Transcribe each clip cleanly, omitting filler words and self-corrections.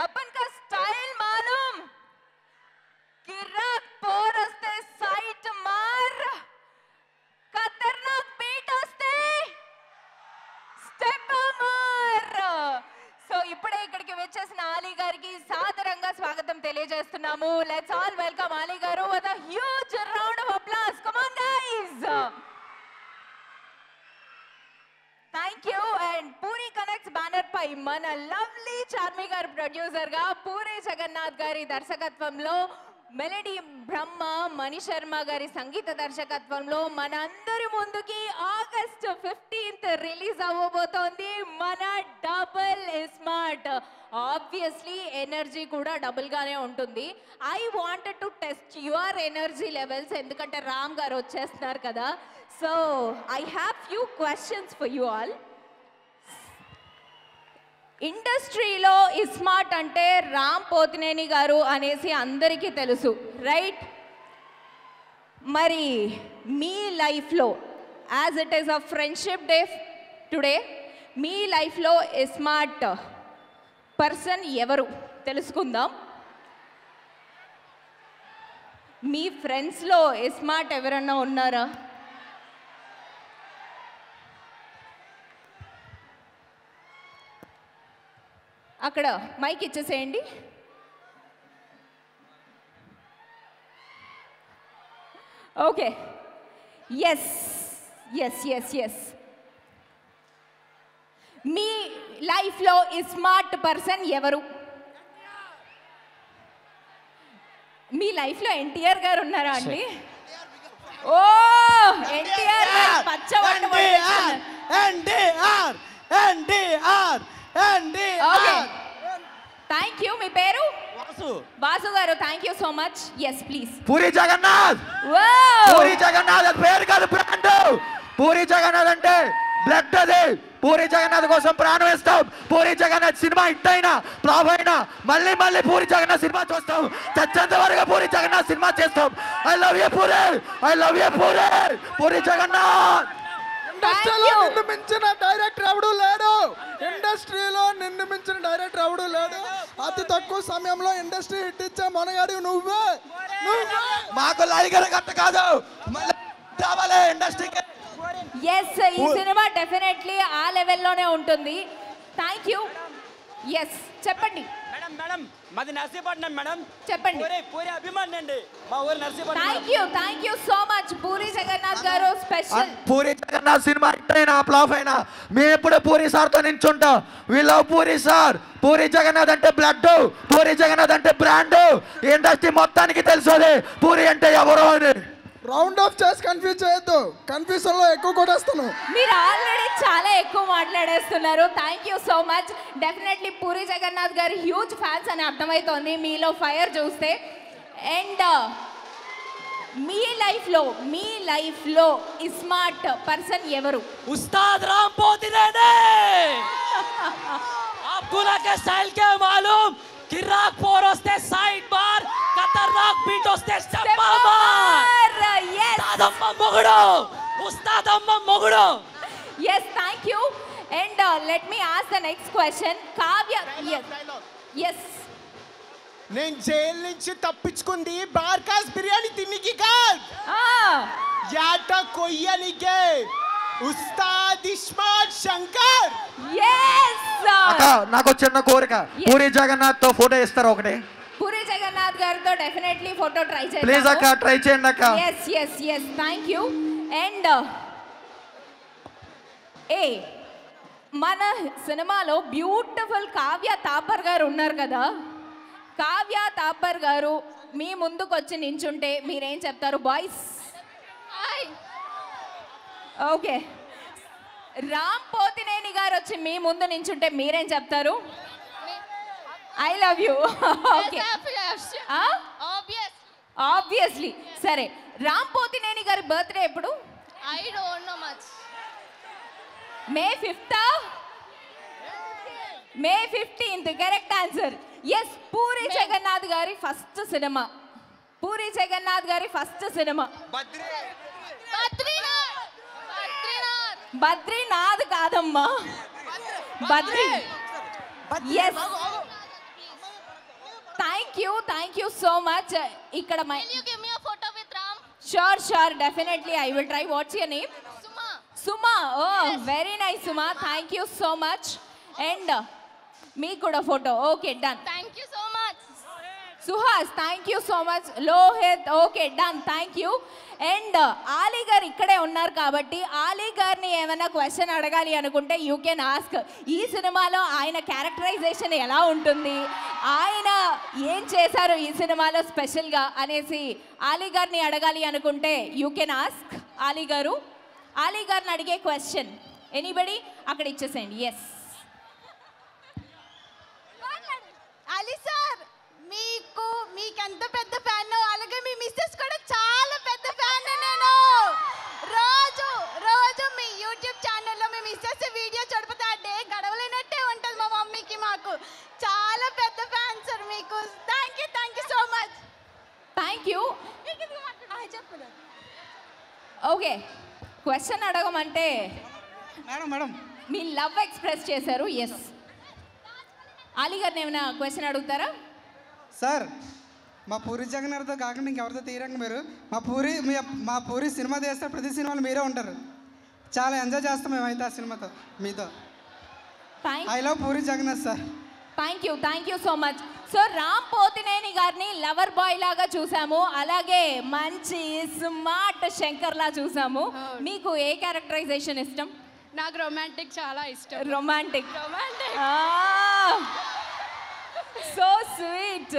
अपन का स्टाइल मालूम, गिराक पोरस्ते साइट मार, खतरनाक बीट వస్తే స్టెప్ మార్. సో ఇప్పుడే ఇక్కడికి వచ్చేసిన ఆలీ గారికి సాదరంగా స్వాగతం తెలియజేస్తున్నాము. లెట్స్ ఆల్ వెల్కమ్ ఆలీ గారు with a huge round of applause. Come on guys. Thank you. And Puri Connects banner పై మన లవ్లీ చార్మి గారు ప్రొడ్యూసర్ గా పూరి జగన్నాథ్ గారి దర్శకత్వంలో మెలడీ బ్రహ్మ మణి శర్మ గారి సంగీత దర్శకత్వంలో మనందరి ముందుకి ఆగస్ట్ 15th రిలీజ్ అవ్వబోతోంది మన డబుల్ స్మార్ట్. ఆబ్వియస్లీ ఎనర్జీ కూడా డబుల్ గానే ఉంటుంది. I wanted to test your energy levels, ఎందుకంటే రామ్ గారు వచ్చేస్తున్నారు కదా. So I have few questions for you all. ఇండస్ట్రీలో స్మార్ట్ అంటే రామ్ పోతినేని గారు అనేసి అందరికీ తెలుసు, రైట్? మరి మీ లైఫ్లో as it is a friendship day today, మీ లైఫ్లో స్మార్ట్ పర్సన్ ఎవరు తెలుసుకుందాం. మీ ఫ్రెండ్స్లో స్మార్ట్ ఎవరన్నా ఉన్నారా? అక్కడ మైక్ ఇచ్చేసేయండి. Okay, yes yes yes yes. మీ లైఫ్లో స్మార్ట్ పర్సన్ ఎవరు? మీ లైఫ్లో ఎన్టీఆర్ గారు ఉన్నారా అండి? ఓ ఎన్టీఆర్ గారు పచ్చవాడు. Thank you. మీ పేరు? Vasu garu. Thank you so much. Yes please. Puri Jagannath. Puri Jagannath పేరు కాదు, బ్రాండ్. పూరి జగన్నాథ్ అంటే బ్లడ్. అది పూరి జగన్నాథ్ కోసం ప్రాణం ఇస్తాం. పూరి జగన్నాథ్ సినిమా హిట్ అయినా ఫ్లాప్ అయినా మళ్ళీ మళ్ళీ పూరి జగన్నాథ్ సినిమా చూస్తాం. చచ్చేంత వరకు పూరి జగన్నాథ్ సినిమా చేస్తాం. I love you Puri, I love you Puri. Puri Jagannath. ఇండస్ట్రీలో నిన్ను మించిన డైరెక్టర్ ఎవడు లేడు. ఇండస్ట్రీలో నిన్ను మించిన డైరెక్టర్ ఎవడు లేడు. అతి తక్కువ సమయంలో ఇండస్ట్రీ హిట్ ఇచ్చే మొనగాడి నువ్వే. మాకు లైగర్ గట్ట కాదు, రావాలి ఇండస్ట్రీకి. ఎస్, ఈ సినిమా డెఫినెట్లీ ఆ లెవెల్లోనే ఉంటుంది. Thank you. ఎస్ చెప్పండి మేడం. మేడం మాది నర్సీపట్నం మేడం. చెప్పండి. పూరి అభిమాని అండి మా ఊరు Narsipatnam. Thank you so much Puri Jagannadh గారు. Special Puri Jagannadh cinema hit అయినా ఫ్లాప్ అయినా మేము ఎప్పుడు పూరి సార్తో నించుంటాం. We love Puri sir. Puri Jagannadh అంటే బ్లడ్, పూరి జగన్నాథ్ అంటే బ్రాండ్. ఇండస్ట్రీ మొత్తానికి తెలుసు అది పూరి అంటే ఎవరో అని. రౌండ్ ఆఫ్ చేసి కన్ఫ్యూజ్ చేయొద్దు, కన్ఫ్యూజన్ లో ఎక్కువ కొట్టేస్తాను. మీరు ఆల్రెడీ చాలా ఎక్కువ మాట్లాడేస్తున్నారు. Thank you so much. Definitely Puri Jagannadh గారి హ్యూజ్ ఫ్యాన్స్ అని అర్థమవుతోంది మీలో ఫైర్ చూస్తే. అండ్ మీ లైఫ్లో స్మార్ట్ పర్సన్ ఎవరు? ఉస్తాద్ రామ్ పోతినేని. आपको ना के स्टाइल के मालूम, गिराक पोर వస్తే సైడ్ బార్, ఖతర్నాక్ బీట్ వస్తే స్టెప్ మార్. ఉస్తాదమ్మ మొగుడు, ఉస్తాదమ్మ మొగుడు. Yes, thank you. And let me ask the next question. Kavya. Yes. నేను జైలు నుంచి తప్పించుకుంది బార్కాస్ బిర్యానీ తిన్నికి కాదు, యాట కొయ్యనికే. ఉస్తాద్ స్మార్ట్ శంకర్. Yes. నాకు చిన్న కోరిక, పూరి జగన్నాథ్ తో ఫోటో ఇస్తారా ఒకటి? పూరి జగన్నాథ్ గారితో డెఫినెట్లీ ఫోటో ట్రై చేద్దాం. ప్లీజ్ అక్క, ట్రై చేయండి అక్క. Yes. Thank you. And మన సినిమాలో బ్యూటిఫుల్ కావ్య తాపర్ గారు ఉన్నారు కదా. కావ్య తాపర్ గారు మీ ముందుకు వచ్చి నించుంటే మీరేం చెప్తారు బాయ్స్? ఓకే. రామ్ పోతినేని గారు వచ్చి మీ ముందు నించుంటే మీరేం చెప్తారు? I love you. Okay, obviously. సరే, రామ్ పోతినేని గారి బర్త్డే ఎప్పుడు? I don't know much. May 5th? May 15th. Correct answer. Yes, puri Jagannadh గారి ఫస్ట్ సినిమా. పూరి జగన్నాథ్ గారి ఫస్ట్ సినిమా బద్రీనాథ్ కాదమ్మా, Badri. Yes, thank you so much. ఇక్కడ Will you give me a photo with Ram? Sure definitely I will try. What's your name? Suma. Suma. Oh very nice Suma, thank you so much. And మీకు కూడా photo. Okay done. Thank you so much. Suhas thank you so much. Lohith okay done, thank you. And Ali garu ఇక్కడే ఉన్నారు కాబట్టి ఆలీ గారిని ఏమైనా question అడగాలి అనుకుంటే you can ask. ఈ సినిమాలో ఆయన క్యారెక్టరైజేషన్ ఎలా ఉంటుంది, ఆయన ఏం చేశారు ఈ సినిమాలో స్పెషల్గా అనేసి ఆలీ గారిని అడగాలి అనుకుంటే యూ కెన్ ఆస్క్. ఆలీ గారిని అడిగే క్వశ్చన్ ఎనీబడి అక్కడ ఇచ్చేసేయండి. ఎస్ అలీ సార్, మీకెంత పెద్ద ఫ్యాన్, అలాగే మీ మిస్సెస్ కూడా చాలా పెద్ద ఫ్యాన్. నేను రోజు మీ యూట్యూబ్ ఛానల్లో మీ మిస్సెస్ వీడియో చూడకపోతే ఆ డే గడవలేనట్టే ఉంటుంది మా మమ్మీకి. మాకు చాలా పెద్ద ఫ్యాన్ సార్ మీకు. Thank you so much. Thank you. Okay, question అడగమంటే మేడం మీ లవ్ ఎక్స్ప్రెస్ చేశారు. ఎస్, ఆలీ గారిని ఏమైనా క్వశ్చన్ అడుగుతారా? సార్, మా పూరి జగన్నాథ్తో కాకుండా ఇంకెవరితో తీరంగా మీరు మా పూరి సినిమా తీస్తే ప్రతి సినిమాలో మీరే ఉంటారు. చాలా ఎంజాయ్ చేస్తాం మేమైతే ఆ సినిమాతో మీతో. I love Puri Jagannath sir. Thank you so much. So Ram Pothineni గారిని లవర్ బాయ్ లాగా చూసాము, అలాగే మంచి స్మార్ట్ శంకర్ లా చూసాము. మీకు ఏ క్యారెక్టరైజేషన్ ఇష్టం? నాకు రొమాంటిక్ చాలా ఇష్టం. రొమాంటిక్. So sweet.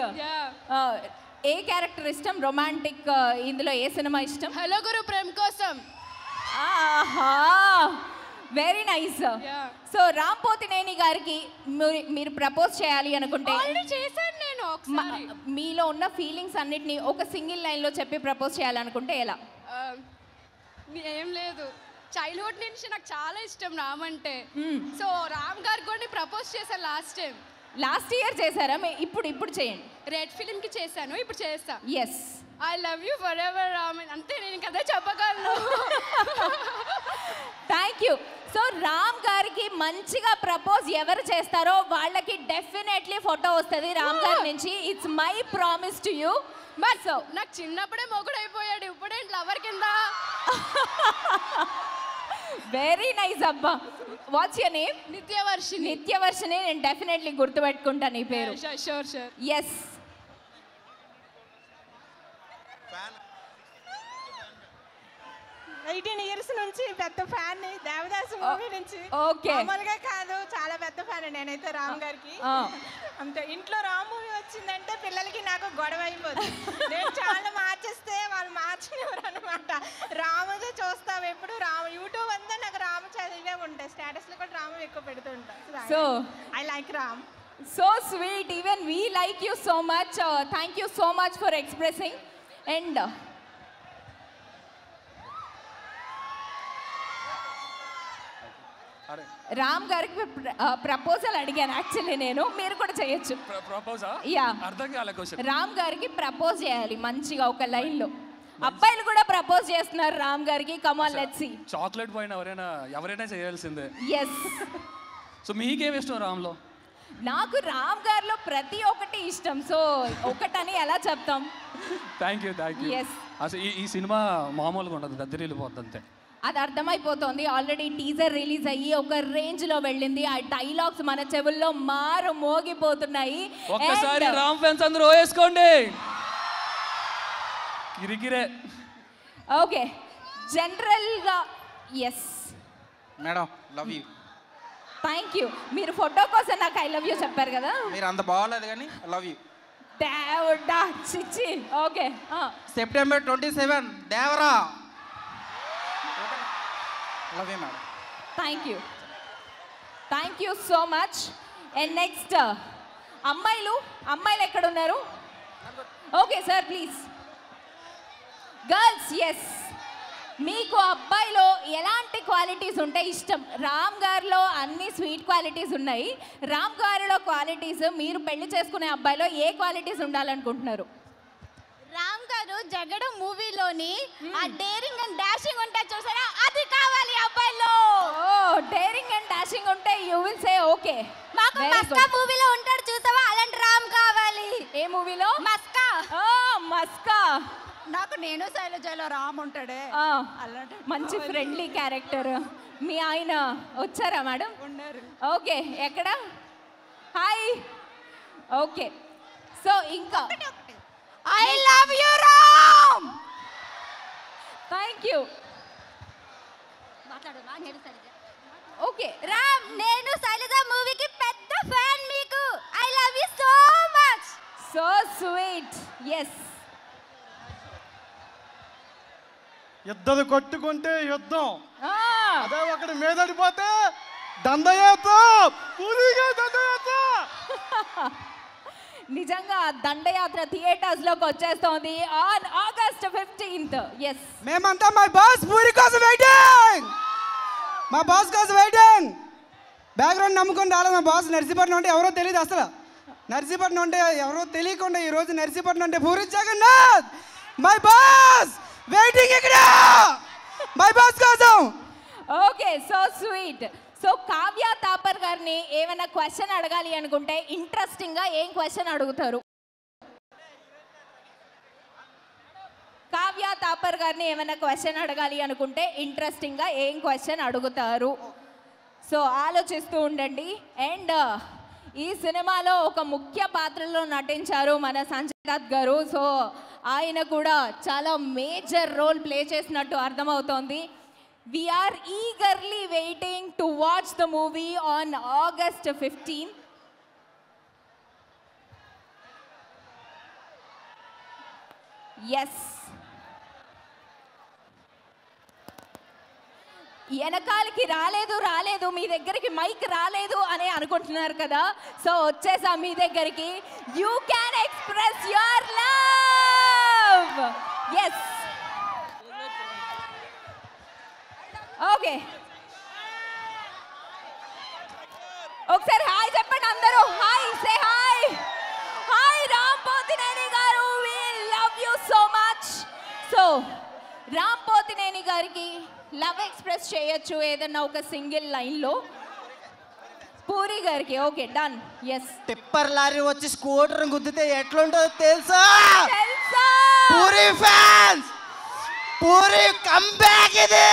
ఏ క్యారెక్టర్ ఇష్టం? రొమాంటిక్. ఇందులో ఏ సినిమా ఇష్టం? హలో గురు ప్రేమ్ కోసం. ఆహా, very nice. So Ram Pothineni గారికి మీరు ప్రపోజ్ చేయాలి అనుకుంటే చేశాను నేను. మీలో ఉన్న ఫీలింగ్స్ అన్నిటిని ఒక సింగిల్ లైన్లో చెప్పి ప్రపోజ్ చేయాలనుకుంటే ఎలా? ఏం లేదు, చైల్డ్హుడ్ నుంచి నాకు చాలా ఇష్టం రామ్ అంటే. సో రామ్ గారికి కూడా ప్రపోజ్ చేశాను లాస్ట్ ఇయర్ చేశారా? ఇప్పుడు చేయండి. రెడ్ ఫిల్మ్ కి చేశాను, ఇప్పుడు చేస్తా. Yes, I love you forever Ram. అంతే, నేను కదా చెప్పగలను. Thank you. సో రామ్ గారికి మంచిగా ప్రపోజ్ ఎవరు చేస్తారో వాళ్ళకి డెఫినెట్లీ ఫోటో వస్తుంది రామ్ గారి నుంచి. It's my promise to you. But so నాకు చిన్నప్పుడే మొగుడు అయిపోయాడు, ఇప్పుడేంటి లవర్ కింద. వెరీ నైస్ అబ్బా. What's your name? నిత్యవర్షిని. నేను డెఫినెట్లీ గుర్తుపెట్టుకుంటాను ఈ పేరు. షూర్. ఎస్. 18 years నుంచి పెద్ద ఫ్యాన్ ని, దేవదాసు మూవీ నుంచి. ఓకే, మామూలుగా కాదు, చాలా పెద్ద ఫ్యాన్ నేనైతే రామ్ గారికి. అంతే, ఇంట్లో రామ్ మూవీ వచ్చిందంటే పిల్లలకి నాకు గొడవ అయిపోతుంది. నేను చాలా మార్చేస్తే వాళ్ళు మార్చలేరు అనమాట. రాముదే చూస్తావు ఎప్పుడు, యూట్యూబ్ అంతా నాకు రామ చదివే ఉంటాయి, స్టేటస్లో కూడా రాము ఎక్కువ పెడుతూ ఉంటాను. So I like Ram. So sweet. Even we like you so much. Thank you so much for expressing. And Ram గారికి ప్రపోజల్ అడిగాను యాక్చువల్లీ నేను. మీరు కూడా చేయొచ్చు. యా, రామ్ గారికి ప్రపోజ్ చేయాలి మంచిగా ఒక లైన్ లో. అబ్బాయిలు కూడా ప్రపోజ్ చేస్తున్నారు రామ్ గారికి. Come on, let's see. Chocolate పైన ఎవరైనా చేయాల్సిందే. ఎస్. సో మీకేం ఇష్టం రామ్ లో? నాకు రామ్ గారిలో ప్రతి ఒక్కటి ఇష్టం. సో ఒకటని ఎలా చెప్తాం? Thank you. ఎస్. అసలు ఈ సినిమా మామూలుగా ఉండదు, దగ్గర వెళ్ళిపోద్ది అంతే. అది అర్థమైపోతుంది. ఆల్రెడీ టీజర్ రిలీజ్ అయ్యి ఒక రేంజ్ లో వెళ్ళింది. ఆ డైలాగ్స్ మన చెవుల్లో మారు మోగిపోతున్నాయి. ఒక్కసారి రామ్ ఫ్యాన్స్ అందరూ వేసుకోండి. కిరికిరే. ఓకే, జనరల్ గా yes madam, love you. Thank you. మీరు ఫోటో కోసం నాకు ఐ లవ్ యూ చెప్పారు కదా. మీరు అంత బాగోలేదు కానీ లవ్ యూ. దేవుడా చిచ్చి. Okay, September 27 Devara. Love you madam. Thank you so much. And next అమ్మాయిలు ఎక్కడ ఉన్నారు? Okay sir, please. Girls, yes. మీకు అబ్బాయిలో ఎలాంటి క్వాలిటీస్ ఉంటే ఇష్టం? రామ్ గారిలో అన్ని స్వీట్ క్వాలిటీస్ ఉన్నాయి. రామ్ గారిలో క్వాలిటీస్, మీరు పెళ్లి చేసుకునే అబ్బాయిలో ఏ క్వాలిటీస్ ఉండాలనుకుంటున్నారు? రామ్ గారు జగడం మూవీలోని ఆ డేరింగ్ అండ్ డాషింగ్ ఉంటా చూసారా, అది కావాలి అబ్బాయిలో. డేరింగ్ అండ్ డాషింగ్ ఉంటే యూ విల్ సే ఓకే. మాకు మస్కా మూవీలో ఉంటాడు చూసావా, అలాంటి రామ్ కావాలి. ఏ మూవీలో? మస్కా. మస్కా. నాకు నేను శైలజలో రామ్ ఉంటాడే. మంచి ఫ్రెండ్లీ క్యారెక్టర్. మీ ఆయన వచ్చారా మేడం? ఉన్నారు. ఓకే, ఎక్కడ? హాయ్. ఓకే, సో ఇంకా I love you Ram. Thank you. మాట్లాడు నేను శైలజ. ఓకే రామ్, నేను శైలజ మూవీకి పెద్ద ఫ్యాన్ మీకు. I love you so much. So sweet. Yes. యుద్ధం కొట్టుకుంటే యుద్ధం, అదే ఒకటి మీదడిపోతే దండయాత్ర. నిజంగా దండయాత్ర థియేటర్స్ లోకి వచ్చేస్తోంది ఆన్ ఆగస్ట్ 15th. ఎస్, మేమంతా మా బాస్ పూరి కోసం వెయిటింగ్. మా బాస్ కోసం వెయిటింగ్. బ్యాక్గ్రౌండ్ నమ్ముకొని రాలేదు. మా బాస్ నర్సీపట్నం అంటే ఎవరో తెలియదు అసలు. నర్సీపట్నం అంటే ఎవరో తెలియకుండా ఈరోజు నర్సీపట్నం అంటే Puri Jagannath my boss waiting ఇక్కడ మై బాస్ కోసం. Okay, so sweet. So Kavya Thapar గారిని ఏమైనా క్వశ్చన్ అడగాలి అనుకుంటే ఇంట్రెస్టింగ్ గా ఏం క్వశ్చన్ అడుగుతారు? కావ్య తాపర్ గారిని ఏమైనా క్వశ్చన్ అడగాలి అనుకుంటే ఇంట్రెస్టింగ్ గా ఏం క్వశ్చన్ అడుగుతారు? సో ఆలోచిస్తూ ఉండండి. అండ్ ఈ సినిమాలో ఒక ముఖ్య పాత్రలో నటించారు మన సంజయ్ దత్ గారు. సో ఆయన కూడా చాలా మేజర్ రోల్ ప్లే చేసినట్టు అర్థమవుతోంది. We are eagerly waiting to watch the movie on August 15th. Yes. వెనకాలకి రాలేదు మీ దగ్గరికి మైక్ రాలేదు అని అనుకుంటున్నారు కదా. సో వచ్చేసా మీ దగ్గరికి. You can express your love. Yes. Okay, ఒకసారి హాయ్ చెప్పండి అందరూ. Hi, say hi. Hi Ram Pothineni గారు, we love you so much. So Ram Pothineni గారికి లవ్ ఎక్స్ప్రెస్ చేయొచ్చు ఏదన్నా ఒక సింగిల్ లైన్లో. పూరి గారికి okay done. Yes. Tipper lorry వచ్చి స్కూటర్ గుద్దితే ఎట్లుంటుందో తెలుసా? తెలుసా? పూరి ఫ్యాన్స్, పూరి కంబ్యాక్ ఇది.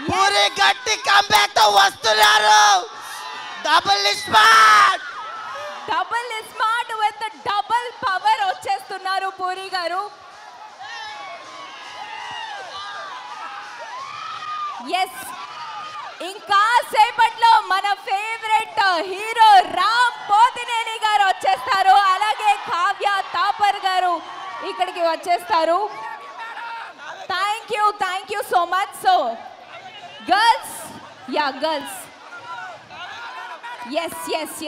పూరి గట్టి కంబ్యాక్ తో వస్తున్నారు. Double smart, double smart with double power వచ్చేస్తున్నారు పూరి గారు. ఎస్, ఇంకా సేపట్లో మన ఫేవరెట్ హీరో రామ్ పోతినేని గారు వచ్చేస్తారు. అలాగే కావ్య తాపర్ గారు ఇక్కడికి వచ్చేస్తారు. Thank you so much. So girls, ya girls,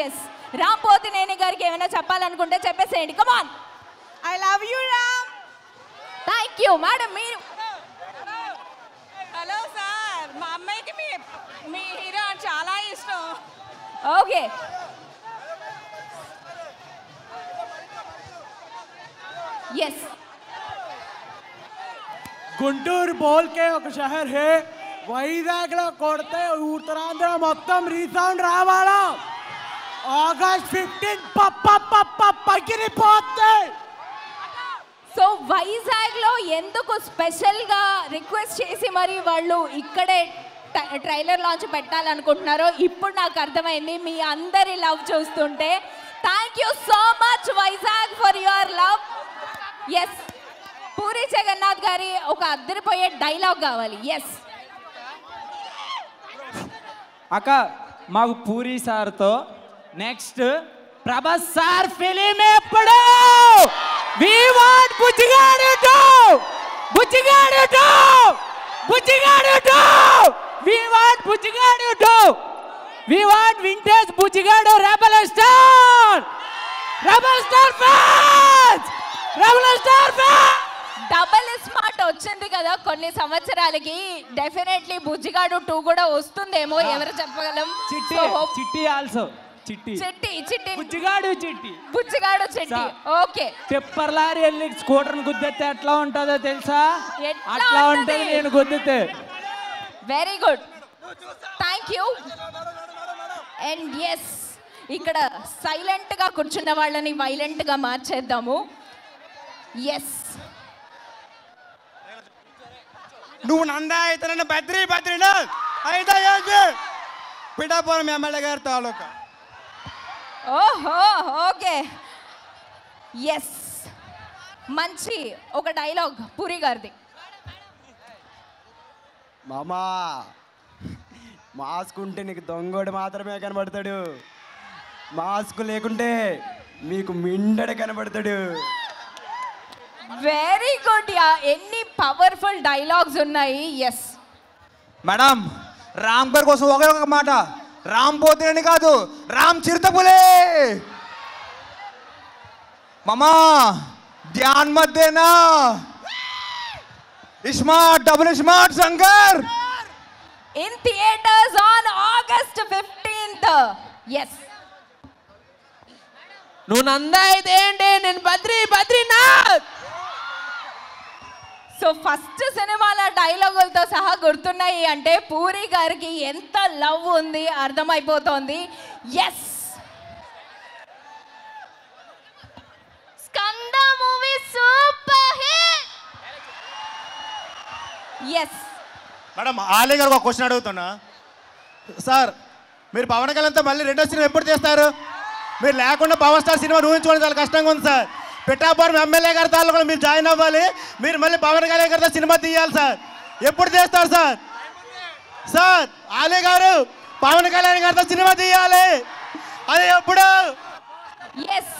yes. Ram Pothineni గారికి ఏమైనా చెప్పాలనుకుంటే చెప్పేసేయండి. Come on. I love you Ram. Thank you madam. మీరు హలో సార్, మా అమ్మాయికి మీ హీరో చాలా ఇష్టం. Okay, yes. గుంటూరు బోల్ కే ఒక షహర్ హే, వైజాగ్ లో కొడితే ఉత్తరాంధ్ర మొత్తం రీసౌండ్ రావాలా. ఆగస్ట్ 15 పగిలిపోతే. సో వైజాగ్ లో ఎందుకు స్పెషల్ గా రిక్వెస్ట్ చేసి మరి వాళ్ళు ఇక్కడే ట్రైలర్ లాంచ్ పెట్టాలనుకుంటున్నారో ఇప్పుడు నాకు అర్థమైంది మీ అందరి లవ్ చూస్తుంటే. Thank you so much Vizag for your love. Yes, Puri Jagannadh గారి ఒక అద్దరిపోయే డైలాగ్ కావాలి. ఎస్. అక్క మాకు పూరి సార్తో నెక్స్ట్ ప్రభాస్ సార్ ఫిలిం ఎప్పుడు? We want Bujjigadu 2, Bujjigadu 2, Bujjigadu 2, we want Bujjigadu 2, we want vintage Bujjigadu. Rebel star fans, rebel star fans. Double smart వచ్చింది కదా కొన్ని సంవత్సరాలకి. డెఫినెట్లీ బుజ్జిగాడు 2 కూడా వస్తుందేమో, ఎవరు చెప్పగలం. చిట్టి also Chitti Bujjigadu Chitti. Okay, tipper lorry వెళ్ళి స్కూటర్ గుద్దితే ఎట్లా ఉంటుందో తెలుసా? అట్లా ఉంటుంది నేను గుద్దితే. Very good, thank you. And yes, ఇక్కడ సైలెంట్గా కూర్చున్న వాళ్ళని వైలెంట్గా మార్చేద్దాము. ఎస్, నువ్వు నందా అయితే నన్ను బద్రీనాథ్ అయితే పిఠాపురం ఎమ్మెల్యే గారి తాలూకా. ఓహో, ఓకే. ఎస్, మంచి ఒక డైలాగ్ పూరి గారిది. మామా మాస్క్ ఉంటే నీకు దొంగోడు మాత్రమే కనబడతాడు, మాస్క్ లేకుంటే మీకు మిండడు కనబడతాడు. వెరీ గుడ్ యా, ఎన్ని పవర్ఫుల్ డైలాగ్స్ ఉన్నాయి. ఎస్ మేడం, రామ్ గారి కోసం ఒకే ఒక మాట, రామ్ పోతేనని కాదు, రామ్ చిరుతపులే. మామా ధ్యాన్ మత్ దేనా, smart double smart Shankar in theatres on August 15th. Yes, నువ్వు నందా అయితే ఏంటి, నేను బద్రీనాథ్. సో ఫస్ట్ సినిమాల డైలాగులతో సహా గుర్తున్నాయి అంటే పూరి గారికి ఎంత లవ్ ఉంది అర్థమైపోతోంది. Yes, Skanda movie super hit. Yes madam, Ali గారు ఒక క్వశ్చన్ అడుగుతున్నా. సార్, మీరు పవన్ కళ్యాణ్తో మళ్ళీ రెండో సినిమా ఎప్పుడు చేస్తారు? మీరు లేకుండా పవర్ స్టార్ సినిమా ఊహించుకోవడం చాలా కష్టంగా ఉంది సార్. పిఠాపురం ఎమ్మెల్యే గారి తాలూకా మీరు జాయిన్ అవ్వాలి, మీరు మళ్ళీ పవన్ కళ్యాణ్ గారితో సినిమా తీయాలి సార్. ఎప్పుడు చేస్తారు సార్? సార్, ఆలీ గారు పవన్ కళ్యాణ్ గారితో సినిమా తీయాలి, అది ఎప్పుడు? Yes,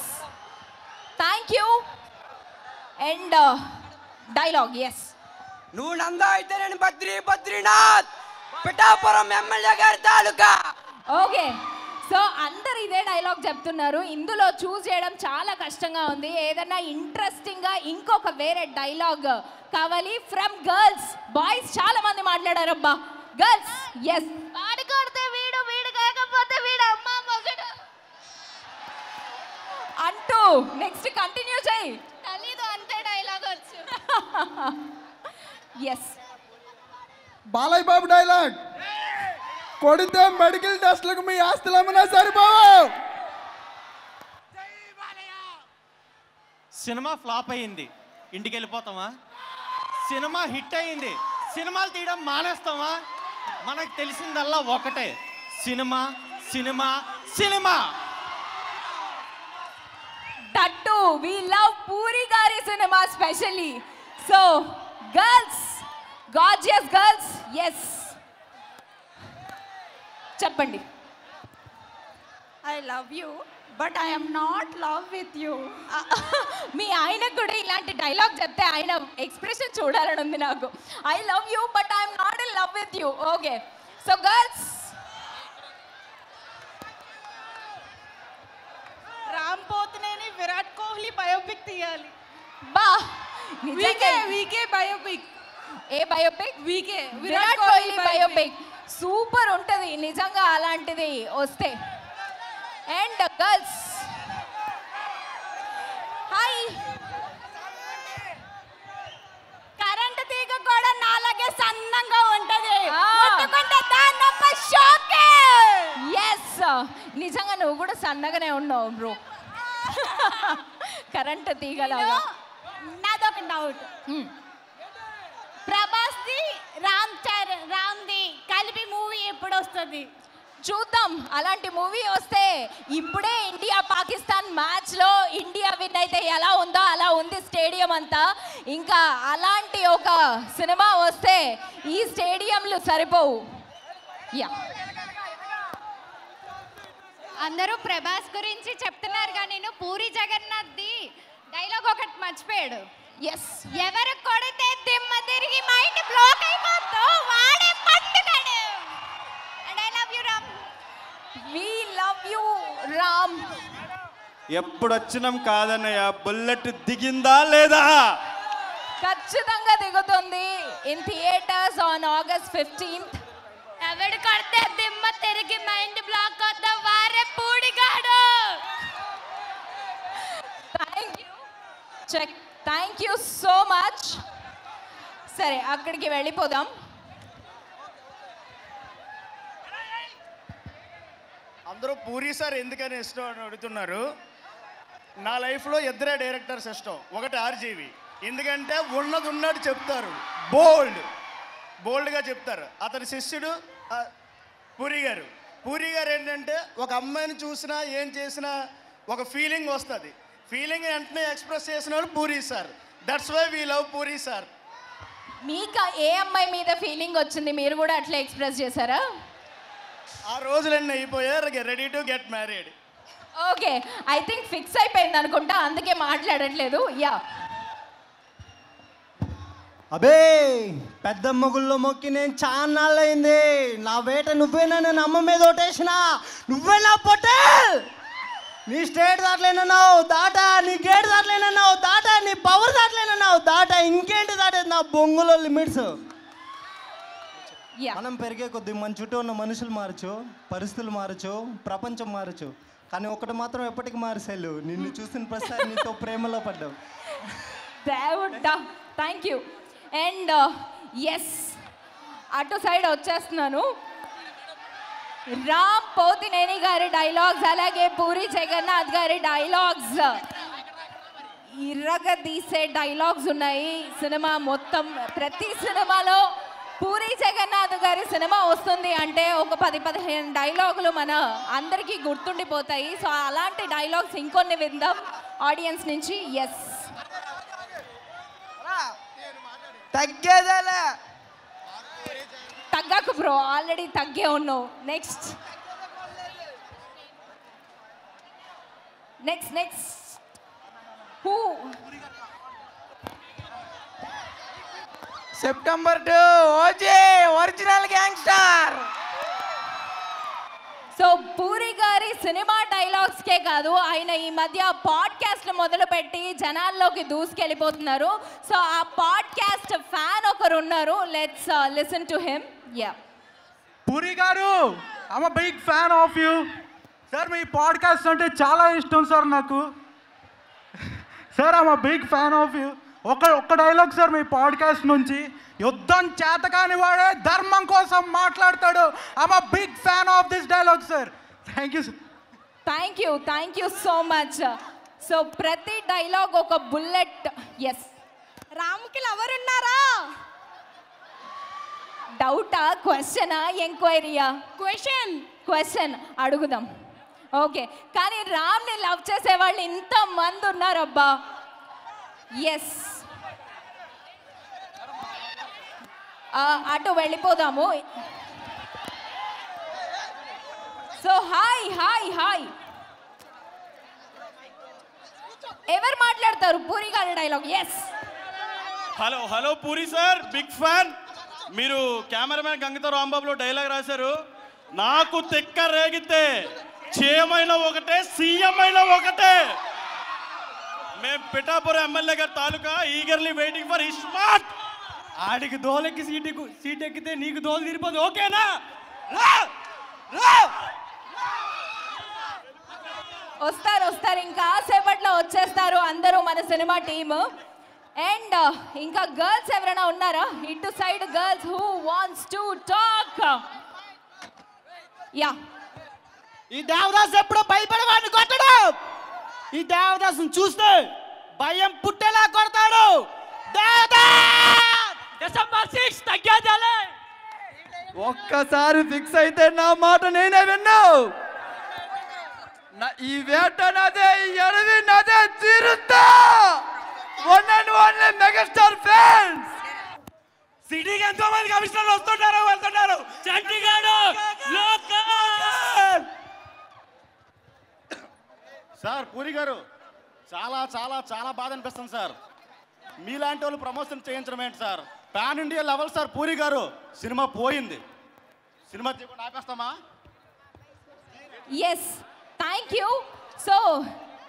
thank you. And dialogue. Yes, నువ్వు నందా అయితే నేను బద్రీనాథ్ పిఠాపురం ఎమ్మెల్యే గారి తాలూకా. ఓకే, సో అందరు ఇదే డైలాగ్ చెప్తున్నారు. ఇందులో చూస్ చేయడం చాలా కష్టంగా ఉంది. ఏదన్నా ఇంట్రెస్టింగ్గా ఇంకొక వేరే డైలాగ్ కావాలి ఫ్రమ్ గర్ల్స్. బాయ్స్ చాలా మంది మాట్లాడారబ్బా. గర్ల్స్. ఎస్, వాడు కొడితే వీడు, వీడు కాకపోతే వీడు అమ్మ మొగుడు అంటూ నెక్స్ట్ కంటిన్యూ చేయి. తెలీదు, అంతే డైలాగ్ వచ్చు. ఎస్, బాలయ్య బాబు డైలాగ్, కొడితే మెడికల్ టెస్ట్లకు మీ ఆస్తులు అమ్మినా సరిపోవు. సినిమా ఫ్లాప్ అయ్యింది, ఇంటికి వెళ్ళిపోతామా? సినిమా హిట్ అయ్యింది, సినిమాలు తీయడం మానేస్తామా? మనకు తెలిసిందల్లా ఒకటే, సినిమా సినిమా సినిమా. తట్టు వి లవ్ పూరి గారి cinema specially. So girls, gorgeous girls. Yes, చెప్పండి. I love you but I'm not love with you. మీ ఆయనకు కూడా ఇలాంటి డైలాగ్ చెప్తే ఆయన ఎక్స్ప్రెషన్ చూడాలని ఉంది నాకు. I love you but I'm not in love with you. Okay, so girls. Ram Pothineni Virat Kohli biopic తీయాలి. బా, వీకే బయోపిక్. ఏ biopic? Virat Kohli biopic. Super ఉంటుంది నిజంగా అలాంటిది వస్తే. And girls, hi. కరెంట్ తీగ కూడా నాలాగే సన్నంగా ఉంటది. ఎస్, నిజంగా నువ్వు కూడా సన్నగానే ఉన్నావు బ్రో. కరెంట్ తీగలాగా. నాదొక doubt, Prabhas the Ram the కలిపి మూవీ ఎప్పుడు వస్తుంది? చూద్దాం. అలాంటి మూవీ వస్తే ఇప్పుడే ఇండియా పాకిస్తాన్ మ్యాచ్లో ఇండియా విన్ అయితే ఎలా ఉందో అలా ఉంది స్టేడియం అంతా. ఇంకా అలాంటి ఒక సినిమా వస్తే ఈ స్టేడియంలు సరిపోవు. యా, అందరూ ప్రభాస్ గురించి చెప్తున్నారు కానీ నేను పూరి జగన్నాథ్ ది డైలాగ్ ఒకటి మర్చిపోయాడు. ఎస్, ఎవరు కొడితే దిమ్మ తిరిగి మైండ్ బ్లాక్ అయిపోద్దో వాడే పట్టుకాడు. And I love you Ram. We love you Ram. ఎప్పుడు వచ్చినాం కాదన్నయ్య, బుల్లెట్ దిగిందా లేదా? ఖచ్చితంగా దిగుతుంది in theatres on August 15th. ఎవడు కొడితే దిమ్మ తిరిగి మైండ్ బ్లాక్ అవుతా వారే పూడిగాడు. Thank you so much. సరే, అక్కడికి వెళ్ళిపోదాం. అందరూ పూరి సార్ ఎందుకని ఇష్టం అని అడుగుతున్నారు. నా లైఫ్లో ఇద్దరే డైరెక్టర్స్ ఇష్టం. ఒకటి ఆర్జీవి, ఎందుకంటే ఉన్నది ఉన్నట్టు చెప్తారు, బోల్డ్గా చెప్తారు. అతని శిష్యుడు పూరి గారు. పూరి గారు ఏంటంటే ఒక అమ్మాయిని చూసినా ఏం చేసినా ఒక ఫీలింగ్ వస్తుంది. ఫీలింగ్ వెంటనే ఎక్స్ప్రెస్ చేసిన వాళ్ళు Puri sir. That's why we love Puri sir. మీకు ఏ అమ్మాయి మీద ఫీలింగ్ వచ్చింది? మీరు కూడా అట్లా ఎక్స్ప్రెస్ చేశారా? ఆ రోజులన్నీ అయిపోయారు, ready to get married. Okay, I think fix అయిపోయింది అనుకుంటా, అందుకే మాట్లాడట్లేదు. యా అబే పెద్దమ్మ గుళ్ళో మొక్కి నేను చాలా అయింది. నా వేట నువ్వేనా, నేను అమ్మ మీద ఓటేసిన నువ్వేనా పొట్టేల్. నీ స్టేట్ దాటలేనన్నావు దాటా, నీ గేట్ దాటలేనన్నావు దాటా, నీ పవర్ దాటలేనన్నావు దాటా, ఇంకేంటి దాటేది నా బొంగులో లిమిట్స్. మనం పెరిగే కొద్ది మన చుట్టూ ఉన్న మనుషులు మారచ్చు, పరిస్థితులు మారచ్చు, ప్రపంచం మారచ్చు, కానీ ఒకటి మాత్రం ఎప్పటికీ మారిసేలు, నిన్ను చూసిన ప్రసాద్ నీతో ప్రేమలో పడ్డావు. దేవుడా, థ్యాంక్ యూ. అండ్ ఎస్, అటు సైడ్ వచ్చేస్తున్నాను. రామ్ పోతినేని గారి డైలాగ్స్, అలాగే పూరి జగన్నాథ్ గారి డైలాగ్స్, ఇరగదీసే డైలాగ్స్ ఉన్నాయి సినిమా మొత్తం. ప్రతి సినిమాలో పూరి జగన్నాథ్ గారి సినిమా వస్తుంది అంటే ఒక 10-15 డైలాగులు మన అందరికీ గుర్తుండిపోతాయి. సో అలాంటి డైలాగ్స్ ఇంకొన్ని విందాం ఆడియన్స్ నుంచి. ఎస్, తగ్గేదేలే, తగ్గకు బ్రో, ఆల్రెడీ తగ్గే ఉన్నావు. Next who? September 2 OG original gangster. So puri గారి సినిమా డైలాగ్స్కే కాదు, ఆయన ఈ మధ్య పాడ్కాస్ట్ మొదలుపెట్టి జనాల్లోకి దూసుకెళ్ళిపోతున్నారు. సో ఆ పాడ్కాస్ట్ ఫ్యాన్ ఒకరు ఉన్నారు, let's listen to him. Ya, Puri గారు, I'm a big fan of you sir. మీ పాడ్కాస్ట్ అంటే చాలా ఇష్టం సార్ నాకు. Sir, I'm a big fan of you. ఒక్క డైలాగ్ సార్ మీ పాడ్కాస్ట్ నుంచి, యుద్ధం చేతకాని వాడే ధర్మం కోసం మాట్లాడతాడు. I'm a big fan of this dialogue sir. Thank you sir. Thank you so much. So ప్రతి డైలాగ్ ఒక బుల్లెట్. ఎస్, రామ్కి లవర్ ఉన్నారా? డౌటా, క్వశ్చనా, ఎంక్వైరీయా? క్వశ్చన్ అడుగుదాం. ఓకే, కానీ రామ్ని లవ్ చేసే వాళ్ళు ఇంతమంది ఉన్నారబ్బా. ఎస్, అటు వెళ్ళిపోదాము. సో హాయ్, ఎవరు మాట్లాడతారు? పూరి గారి dialogue. Yes, hello Puri sir, big fan. మీరు కెమెరామెన్ గంగతో రాంబాబులో డైలాగ్ రాశారు, నాకు తెక్క రేగితే చేయమైన ఒకటే, సీఎం అయినా ఒకటే. మేము పిఠాపురం ఎమ్మెల్యే గారి తాలూకా ఈగర్లీ వెయిటింగ్ ఫర్ ఇస్మార్ట్. ఆడికి దోలెక్కి సీట్ ఎక్కితే నీకు దోలు తీరిపోదు, ఓకేనా? వస్తారు, ఇంకా సేపట్లో వచ్చేస్తారు అందరూ మన సినిమా టీమ్. అండ్ ఇంకా గర్ల్స్ ఎవరైనా ఉన్నారా? ఇటు side girls who wants to talk. Yeah, ఈ దేవదాస్ ఎప్పుడు భయపడేవాడిని కొట్టడు. ఈ దేవదాసుని చూస్తే భయం పుట్టేలా కొడతాడు. డిసెంబర్ 6 తగ్గేదేలే. ఒక్కసారి ఫిక్స్ అయితే నా మాట నేనే విన్నావు. ఈ వేట నాదే, ఈ అడవి నాదే, తీరుతా. One and only megastar fans. సిటీకి ఎంతో మంది కమిషనర్లు వస్తుంటారు, వెళ్తుంటారు. చంటిగాడు సార్, పూరి గారు, చాలా చాలా చాలా బాధ అనిపిస్తుంది సార్. మీలాంటి వాళ్ళు ప్రమోషన్ చేయించడం ఏంటి sir? Pan India level sir. Puri గారు, సినిమా పోయింది, సినిమా తీయకుండా ఆపేస్తామా? Yes, thank you. So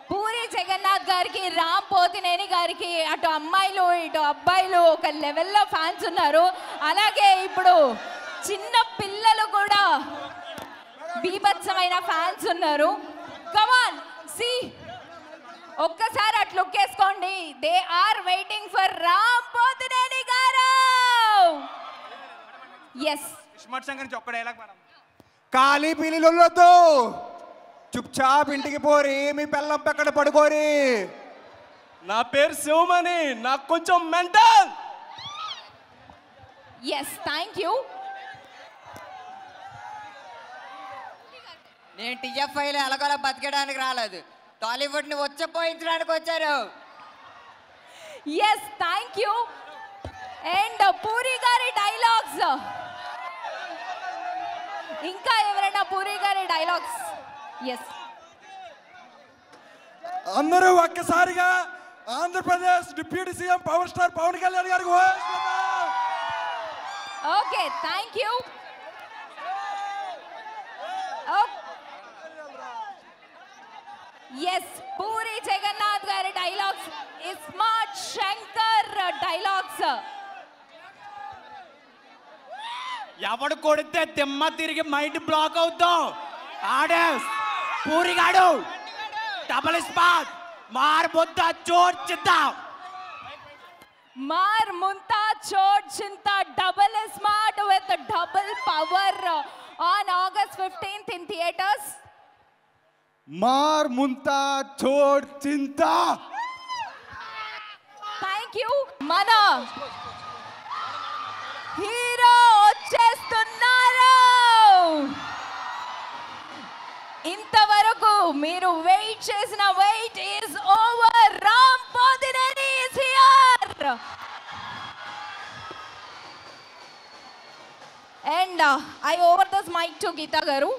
Puri Jagannath గారికి, రామ్ పోతినేని గారికి అటు అమ్మాయిలు ఇటు అబ్బాయిలు ఒక లెవెల్లో ఫ్యాన్స్ ఉన్నారు. అలాగే ఇప్పుడు చిన్న పిల్లలు కూడా బీభత్సమైన ఫ్యాన్స్ ఉన్నారు. కమాన్ సి, ఒక్కసారి అట్లా లుక్ వేసుకోండి. They are waiting for Ram Pothineni garu. Yes, iSmart సంఘ నుంచి ఒక్క డైలాగ్ మేడం. ఖాళీ పీలీలు ఉండొద్దు, చుప్చాప్ ఇంటికి పోరి, మీ పిల్లం పక్కన పడుకోరి. నా పేరు శివమణి, నాకు కొంచెం మెంటల్. Yes, thank you. నేను టీఎఫ్ఐలో ఎలాగోలా బతికడానికి రాలేదు, టాలీవుడ్ని వచ్చపోయించడానికి వచ్చారు. Yes, thank you. And Puri గారి డైలాగ్స్, ఇంకా ఎవరైనా పూరి గారి డైలాగ్స్? ఎస్, అందరూ ఒక్కసారిగా Andhra Pradesh deputy CM power star Pawan Kalyan గారికి okay, thank you. Yes, Puri Jagannadh గారి డైలాగ్స్, ఇస్మార్ట్ శంకర్ డైలాగ్స్. ఎవడు కొడితే దిమ్మ తిరిగి మైండ్ బ్లాక్ అవుతాం. ఆడే పూరిగాడు డబల్ స్పాట్ మార్ ముద్ద చోట్ చింతా. మార్ ముంతా చోట్ చింతా double smart with double power on August 15th in theaters. మార్ ముంతా చోట్ చింతా. Thank you. మన హీరో వచ్చేస్తున్నారు. ఇంతవరకు మీరు వెయిట్ చేసిన wait is over. Ram Pothineni is here. And I over this mic to Geetha గారు.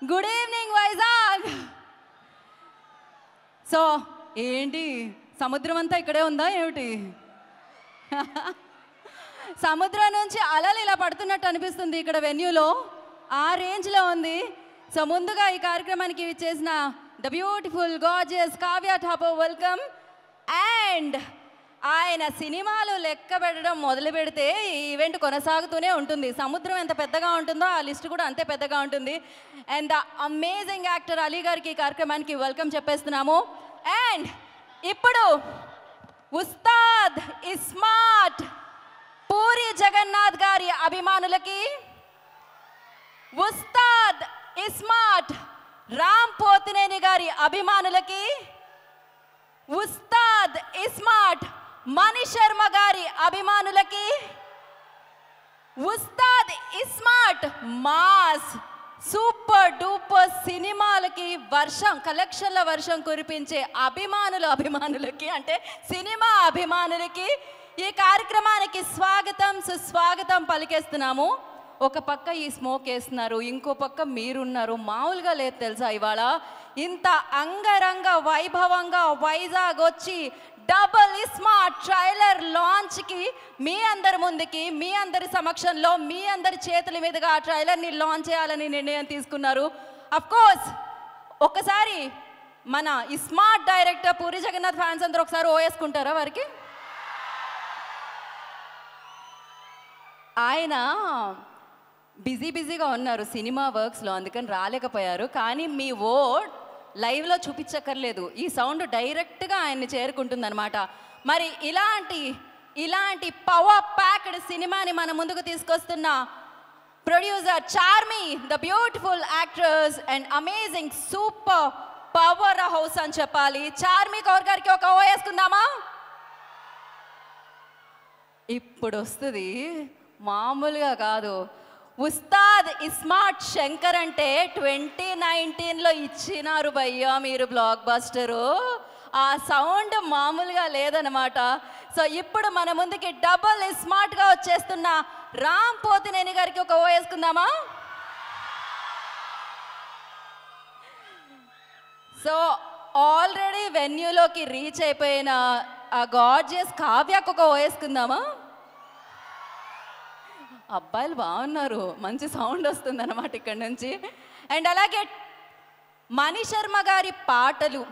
Good evening Vizag. సో ఏంటి సముద్రం అంతా ఇక్కడే ఉందా ఏమిటి? సముద్రం నుంచి అలలు ఇలా పడుతున్నట్టు అనిపిస్తుంది ఇక్కడ వెన్యూలో, ఆ రేంజ్లో ఉంది. సో ముందుగా ఈ కార్యక్రమానికి చేసిన the beautiful gorgeous Kavya Thapar welcome. And ఆయన సినిమాలు లెక్క పెట్టడం మొదలు పెడితే ఈ ఈవెంట్ కొనసాగుతూనే ఉంటుంది. సముద్రం ఎంత పెద్దగా ఉంటుందో ఆ లిస్ట్ కూడా అంతే పెద్దగా ఉంటుంది. And the amazing actor Ali గారికి ఈ కార్యక్రమానికి వెల్కమ్ చెప్పేస్తున్నాము. అండ్ ఇప్పుడు ఉస్తాద్ ఇస్మార్ట్ పూరి జగన్నాథ్ గారి అభిమానులకి, ఉస్తాద్ ఇస్మార్ట్ రామ్ పోతినేని గారి అభిమానులకి, ఉస్తాద్ ఇస్మార్ట్ మణి శర్మ గారి అభిమానులకి, Ustaad iSmart mass super duper సినిమాలకి వర్షం, కలెక్షన్ల వర్షం కురిపించే అభిమానులకి, అంటే సినిమా అభిమానులకి ఈ కార్యక్రమానికి స్వాగతం సుస్వాగతం పలికేస్తున్నాము. ఒక పక్క ఈ స్మోక్ వేస్తున్నారు, ఇంకో పక్క మీరున్నారు. మామూలుగా లేదు తెలుసా ఇవాళ. ఇంత అంగరంగ వైభవంగా వైజాగ్ వచ్చి డబుల్ స్మార్ట్ ట్రైలర్ లాంచ్కి మీ అందరి ముందుకి, మీ అందరి సమక్షంలో, మీ అందరి చేతుల మీదుగా ఆ ట్రైలర్ని లాంచ్ చేయాలని నిర్ణయం తీసుకున్నారు. అఫ్ కోర్స్ ఒక్కసారి మన ఈ smart director Puri Jagannath fans అందరూ ఒకసారి ఓవేసుకుంటారా వారికి? ఆయన బిజీగా ఉన్నారు సినిమా వర్క్స్లో, అందుకని రాలేకపోయారు. కానీ మీ ఓట్ లైవ్లో చూపించక్కర్లేదు, ఈ సౌండ్ డైరెక్ట్గా ఆయన్ని చేరుకుంటుందన్నమాట. మరి ఇలాంటి పవర్ ప్యాక్డ్ సినిమాని మన ముందుకు తీసుకొస్తున్న producer Charmi, the beautiful actress and amazing super power house అని చెప్పాలి. చార్మి కౌర్ గారికి ఒక ఓ వేసుకుందామా? ఇప్పుడు వస్తుంది, మామూలుగా కాదు. ఉస్తాద్ ఇస్మార్ట్ శంకర్ అంటే 2019లో ఇచ్చినారు భయ్యా మీరు బ్లాక్ బస్టరు. ఆ సౌండ్ మామూలుగా లేదనమాట. సో ఇప్పుడు మన ముందుకి డబుల్ స్మార్ట్గా వచ్చేస్తున్న రామ్ పోతినేని గారికి ఒక ఓ వేసుకుందామా? సో ఆల్రెడీ వెన్యూలోకి రీచ్ అయిపోయిన ఆ గార్జియస్ కావ్యకు ఒక ఓ వేసుకుందామా? అబ్బాయిలు బాగున్నారు, మంచి సౌండ్ వస్తుంది అన్నమాట ఇక్కడ నుంచి. అండ్ అలాగే మణి శర్మ గారి పాటలు,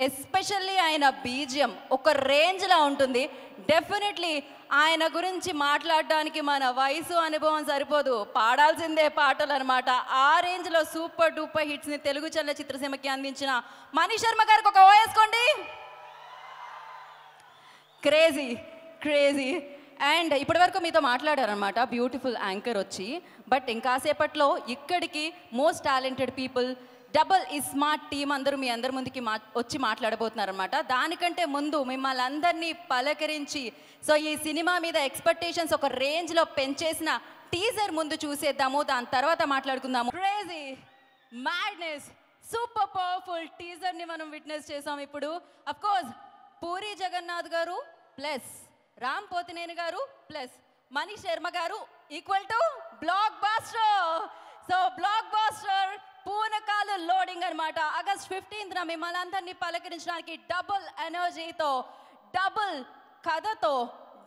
ఎస్పెషల్లీ ఆయన బీజియం ఒక రేంజ్లో ఉంటుంది. డెఫినెట్లీ ఆయన గురించి మాట్లాడడానికి మన వయసు అనుభవం సరిపోదు, పాడాల్సిందే పాటలు అనమాట. ఆ రేంజ్లో సూపర్ డూపర్ హిట్స్ని తెలుగు చలనచిత్రసీమకి అందించిన మణి శర్మ గారికి ఒక ఓ వేసుకోండి. Crazy crazy. అండ్ ఇప్పటి వరకు మీతో మాట్లాడారనమాట బ్యూటిఫుల్ యాంకర్ వచ్చి. బట్ ఇంకాసేపట్లో ఇక్కడికి most talented people double smart team అందరూ మీ అందరి ముందుకి వచ్చి మాట్లాడబోతున్నారనమాట. దానికంటే ముందు మిమ్మల్ని అందరినీ పలకరించి సో ఈ సినిమా మీద ఎక్స్పెక్టేషన్స్ ఒక రేంజ్లో పెంచేసిన టీజర్ ముందు చూసేద్దాము, దాని తర్వాత మాట్లాడుకుందాము. క్రేజీ మ్యాడ్నెస్ సూపర్ పవర్ఫుల్ టీజర్ని మనం విట్నెస్ చేసాం ఇప్పుడు. అఫ్ కోర్స్ పూరి జగన్నాథ్ గారు ప్లస్ రామ్ పోతినేని గారు ప్లస్ మణి శర్మ గారు equal to blockbuster. So blockbuster పూనకాలు లోడింగ్ అనమాట. ఆగస్ట్ 15న మిమ్మల్ని అందరినీ పలకరించడానికి డబుల్ ఎనర్జీతో, డబుల్ కథతో,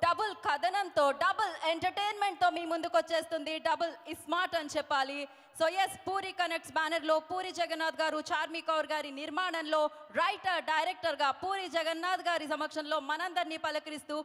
డబుల్ కథనంతో, డబుల్ ఎంటర్టైన్మెంట్తో మీ ముందుకు వచ్చేస్తుంది డబుల్ స్మార్ట్ అని చెప్పాలి. సో ఎస్, పూరి కనెక్ట్స్ బ్యానర్లో పూరి జగన్నాథ్ గారు, చార్మి కౌర్ గారి నిర్మాణంలో రైటర్ డైరెక్టర్గా పూరి జగన్నాథ్ గారి సమక్షంలో మనందరినీ పలకరిస్తూ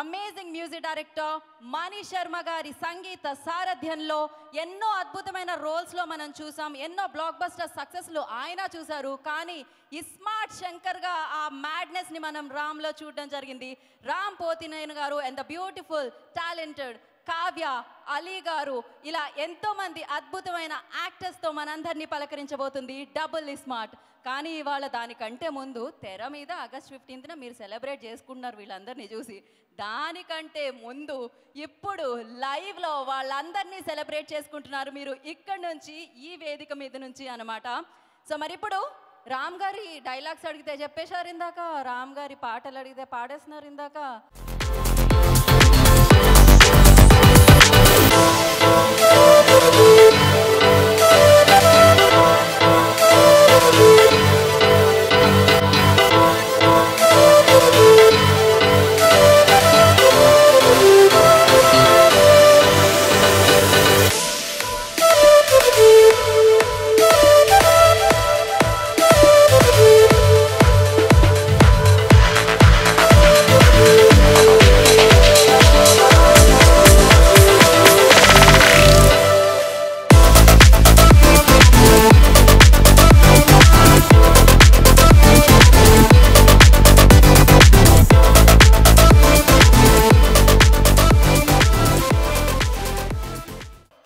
అమేజింగ్ మ్యూజిక్ డైరెక్టర్ మణి శర్మ గారి సంగీత సారథ్యంలో ఎన్నో అద్భుతమైన రోల్స్లో మనం చూసాం, ఎన్నో బ్లాక్ బస్టర్ సక్సెస్లు ఆయన చూశారు. కానీ ఇస్మార్ట్ శంకర్గా ఆ మ్యాడ్నెస్ని మనం రామ్లో చూడడం జరిగింది. రామ్ పోతినేని గారు and the beautiful talented Kavya, Ali గారు, ఇలా ఎంతోమంది అద్భుతమైన యాక్టర్స్తో మనందరినీ పలకరించబోతుంది డబుల్ స్మార్ట్. కానీ ఇవాళ దానికంటే ముందు తెర మీద ఆగస్ట్ 15న మీరు సెలబ్రేట్ చేసుకుంటున్నారు వీళ్ళందరినీ చూసి. దానికంటే ముందు ఇప్పుడు లైవ్లో వాళ్ళందరినీ సెలబ్రేట్ చేసుకుంటున్నారు మీరు ఇక్కడ నుంచి, ఈ వేదిక మీద నుంచి అనమాట. సో మరి ఇప్పుడు రామ్ గారి డైలాగ్స్ అడిగితే చెప్పేశారు ఇందాక, రామ్ గారి పాటలు అడిగితే పాడేస్తున్నారు ఇందాక.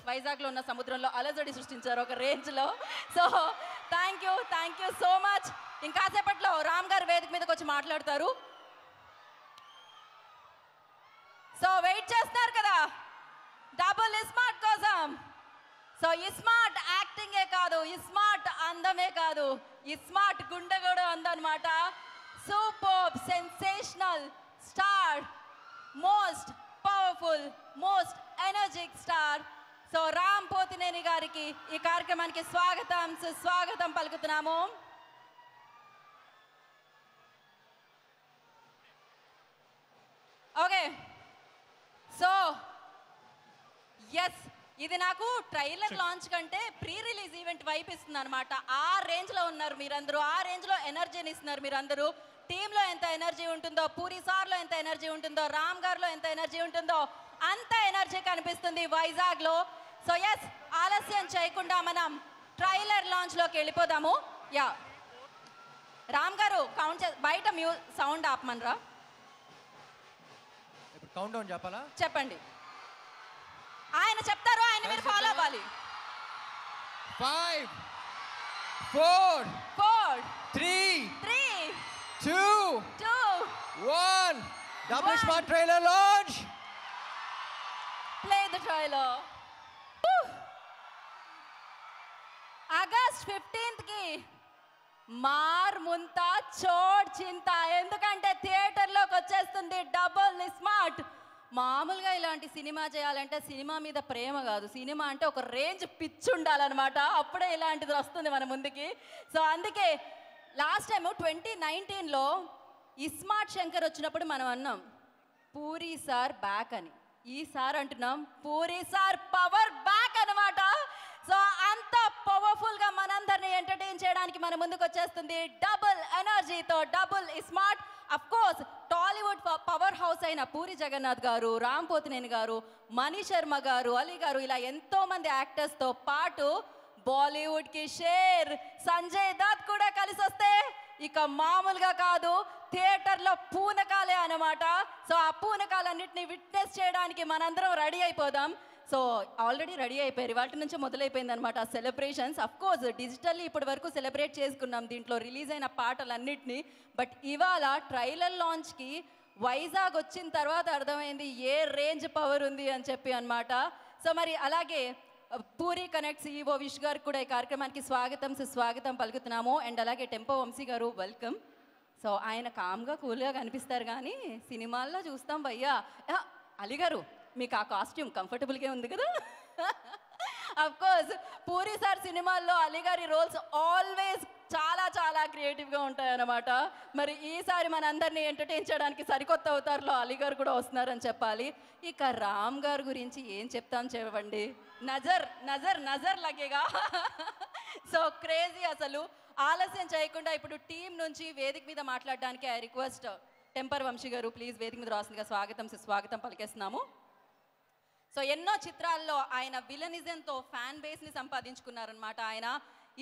వైజాగ్లో ఉన్న సముద్రంలో అలజడి సృష్టించారు ఒక రేంజ్లో. So thank you so much. ఇంకాసేపట్లో రామ్ గారు వేదిక మీదకి వచ్చి మాట్లాడతారు. సో వెయిట్ చేస్తున్నారు కదా డబుల్ స్మార్ట్ కోసం. సో స్మార్ట్ యాక్టింగే కాదు, స్మార్ట్ అందమే కాదు, స్మార్ట్ గుండె కూడా ఉందన్నమాట. Super sensational star most powerful most energic star so Ram Pothineni గారికి ఈ కార్యక్రమానికి స్వాగతం సుస్వాగతం పలుకుతున్నాము. ఓకే సో ఎస్ ఇది నాకు ట్రైలర్ లాంచ్ కంటే ప్రీ రిలీజ్ ఈవెంట్ వైపు ఇస్తుంది అనమాట. ఆ రేంజ్లో ఉన్నారు మీరందరూ, ఆ రేంజ్లో ఎనర్జీని ఇస్తున్నారు మీరందరూ. టీంలో ఎంత ఎనర్జీ ఉంటుందో, పూరి సార్లో ఎంత ఎనర్జీ ఉంటుందో, రామ్ గారిలో ఎంత ఎనర్జీ ఉంటుందో అంత ఎనర్జీ కనిపిస్తుంది వైజాగ్లో. సో ఎస్ ఆలస్యం చేయకుండా మనం ట్రైలర్ లాంచ్లోకి వెళ్ళిపోదాము. యా రామ్ గారు కౌంట్ బయట సౌండ్ ఆపమనరా. కౌంట్ డౌన్ చెప్పాలా? చెప్పండి. ఆయన చెప్తారు, ఆయన మీరు ఫాలో అవ్వాలి. 5 4 3 2 1 double smart trailer launch. Play the trailer. August 15th కి మార్ ముంతా చోట్ చింత, ఎందుకంటే థియేటర్లోకి వచ్చేస్తుంది డబుల్ స్మార్ట్. మామూలుగా ఇలాంటి సినిమా చేయాలంటే సినిమా మీద ప్రేమ కాదు, సినిమా అంటే ఒక రేంజ్ పిచ్చి ఉండాలన్నమాట, అప్పుడే ఇలాంటిది వస్తుంది మన ముందుకి. సో అందుకే లాస్ట్ టైం 2019లో ఇస్మార్ట్ శంకర్ వచ్చినప్పుడు మనం అన్నాం పూరి సార్ బ్యాక్ అని. ఈసారి అంటున్నాం పూరి సార్ పవర్ బ్యాక్ అనమాట. సో అంత పవర్ఫుల్గా మనందరినీ ఎంటర్టైన్ చేయడానికి మన ముందుకు వచ్చేస్తుంది డబుల్ ఎనర్జీతో double smart. Of course Tollywood power house అయిన పూరి జగన్నాథ్ గారు, రామ్ పోతినేని గారు, మణి శర్మ గారు, అలీ గారు, ఇలా ఎంతో మంది యాక్టర్స్తో పాటు బాలీవుడ్కి షేర్ సంజయ్ దత్ కూడా కలిసి వస్తే ఇక మామూలుగా కాదు, థియేటర్లో పూనకాలే అనమాట. సో ఆ పూనకాలన్నింటినీ విట్నెస్ చేయడానికి మనందరం రెడీ అయిపోదాం. సో ఆల్రెడీ రెడీ అయిపోయారు, వాటి నుంచి మొదలైపోయింది అనమాట సెలబ్రేషన్స్. అఫ్ కోర్స్ డిజిటల్లీ ఇప్పటి వరకు సెలబ్రేట్ చేసుకున్నాం దీంట్లో రిలీజ్ అయిన పాటలన్నింటినీ. బట్ ఇవాళ ట్రైలర్ లాంచ్కి వైజాగ్ వచ్చిన తర్వాత అర్థమైంది ఏ రేంజ్ పవర్ ఉంది అని చెప్పి అనమాట. సో మరి అలాగే పూరి కనెక్ట్ CEO విష్ గారికి కూడా ఈ కార్యక్రమానికి స్వాగతం సుస్వాగతం పలుకుతున్నాము. అండ్ అలాగే టెంపో వంశీ గారు వెల్కమ్. సో ఆయన కామ్గా కూల్గా కనిపిస్తారు కానీ సినిమాల్లో చూస్తాం భయ్యా. అలీ గారు మీకు ఆ కాస్ట్యూమ్ కంఫర్టబుల్గా ఉంది కదా. అఫ్ కోర్స్ పూరి సార్ సినిమాల్లో అలీ గారి రోల్స్ ఆల్వేస్ చాలా చాలా క్రియేటివ్గా ఉంటాయన్నమాట. మరి ఈసారి మనందరినీ ఎంటర్టైన్ చేయడానికి సరికొత్త అవతారంలో అలీ గారు కూడా వస్తున్నారని చెప్పాలి. ఇక రామ్ గారి గురించి ఏం చెప్తాను చెప్పండి, నజర్ నజర్ నజర్ లగేగా. సో క్రేజీ అసలు. ఆలస్యం చేయకుండా ఇప్పుడు టీం నుంచి వేదిక మీద మాట్లాడడానికి ఐ రిక్వెస్ట్ టెంపర్ వంశీ గారు ప్లీజ్ వేదిక మీద రాసిందిగా స్వాగతం సుస్వాగతం పలికేస్తున్నాము. సో ఎన్నో చిత్రాల్లో ఆయన విలనిజంతో ఫ్యాన్ బేస్ని సంపాదించుకున్నారనమాట ఆయన.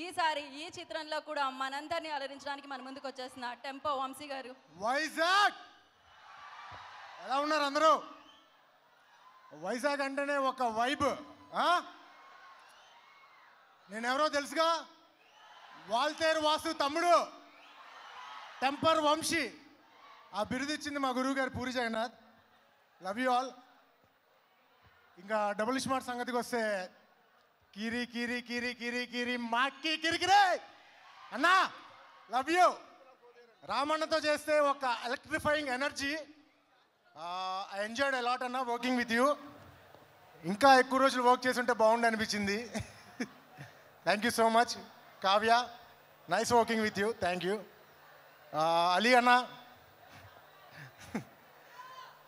ఈసారి ఈ చిత్రంలో కూడా మనందరినీ అలరించడానికి మన ముందుకు వచ్చేసిన టెంపో వంశీ గారు. వైజాగ్ ఎలా ఉన్నారు అందరూ? వైజాగ్ అంటేనే ఒక వైబ్. నేనెవరో తెలుసుగా, వాల్తేరు వాసు తమ్ముడు టెంపర్ వంశీ. ఆ బిరుదు ఇచ్చింది మా గురువు గారు Puri Jagannath. Love you all. ఇంకా డబుల్ స్మార్ట్ సంగతికి వస్తే కీరి కీరి కీరి కీరి కీరి మాకి కిరికిరే అన్నా, లవ్ యూ. రామన్నతో చేస్తే ఒక electrifying energy. I enjoyed a lot అన్న వర్కింగ్ విత్ యూ. ఇంకా ఎక్కువ రోజులు వర్క్ చేసి ఉంటే బాగుండు అనిపించింది. Thank you so much Kavya, nice working with you. Thank you Ali అన్న.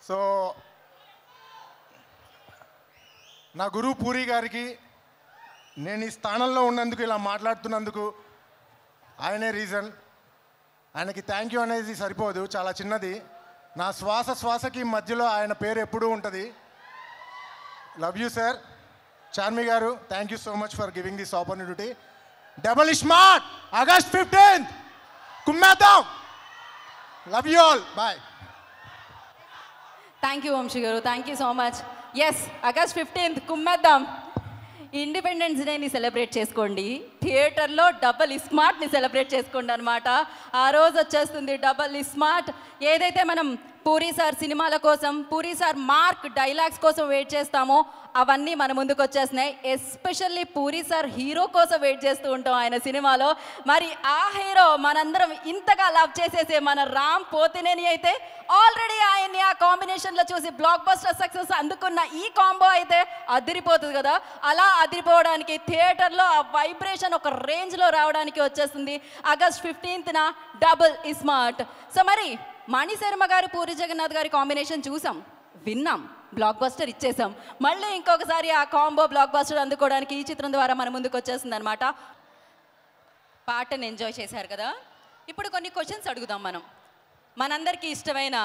సో నా గురువు పూరి గారికి నేను ఈ స్థానంలో ఉన్నందుకు, ఇలా మాట్లాడుతున్నందుకు ఆయనే రీజన్. ఆయనకి థ్యాంక్ యూ అనేది సరిపోదు, చాలా చిన్నది. నా శ్వాసకి మధ్యలో ఆయన పేరు ఎప్పుడూ ఉంటుంది. Love you sir. చార్మి గారు thank you so much for giving this opportunity. Double smart August 15th కుమ్మేద్దాం. Love you all. Bye. Thank you Vamshi గారు, thank you so much. Yes August 15th కుమ్మేద్దాం. ఇండిపెండెన్స్ డేని సెలబ్రేట్ చేసుకోండి, థియేటర్లో డబుల్ స్మార్ట్ని సెలబ్రేట్ చేసుకోండి అనమాట. ఆ రోజు వచ్చేస్తుంది డబుల్ స్మార్ట్. ఏదైతే మనం పూరి సార్ సినిమాల కోసం, పూరి సార్ మార్క్ డైలాగ్స్ కోసం వెయిట్ చేస్తామో అవన్నీ మన ముందుకు వచ్చేస్తున్నాయి. ఎస్పెషల్లీ పూరి సార్ హీరో కోసం వెయిట్ చేస్తూ ఉంటాం ఆయన సినిమాలో. మరి ఆ హీరో మనందరం ఇంతగా లవ్ చేసేసే మన రామ్ పోతినేని అయితే ఆల్రెడీ ఆయన్ని ఆ కాంబినేషన్లో చూసి బ్లాక్ బస్టర్ సక్సెస్ అందుకున్న ఈ కాంబో అయితే అదిరిపోతుంది కదా. అలా అదిరిపోవడానికి థియేటర్లో ఆ వైబ్రేషన్ ఒక రేంజ్లో రావడానికి వచ్చేస్తుంది ఆగస్ట్ 15న డబుల్ ఇస్మార్ట్. సో మరి మణిశర్మ గారు పూరి జగన్నాథ్ గారి కాంబినేషన్ చూసాం, విన్నాం, బ్లాక్ బస్టర్ ఇచ్చేసాం. మళ్ళీ ఇంకొకసారి ఆ కాంబో బ్లాక్ బస్టర్ అందుకోవడానికి ఈ చిత్రం ద్వారా మన ముందుకు వచ్చేస్తుంది అనమాట. పాటను ఎంజాయ్ చేశారు కదా. ఇప్పుడు కొన్ని క్వశ్చన్స్ అడుగుదాం మనం మనందరికీ ఇష్టమైన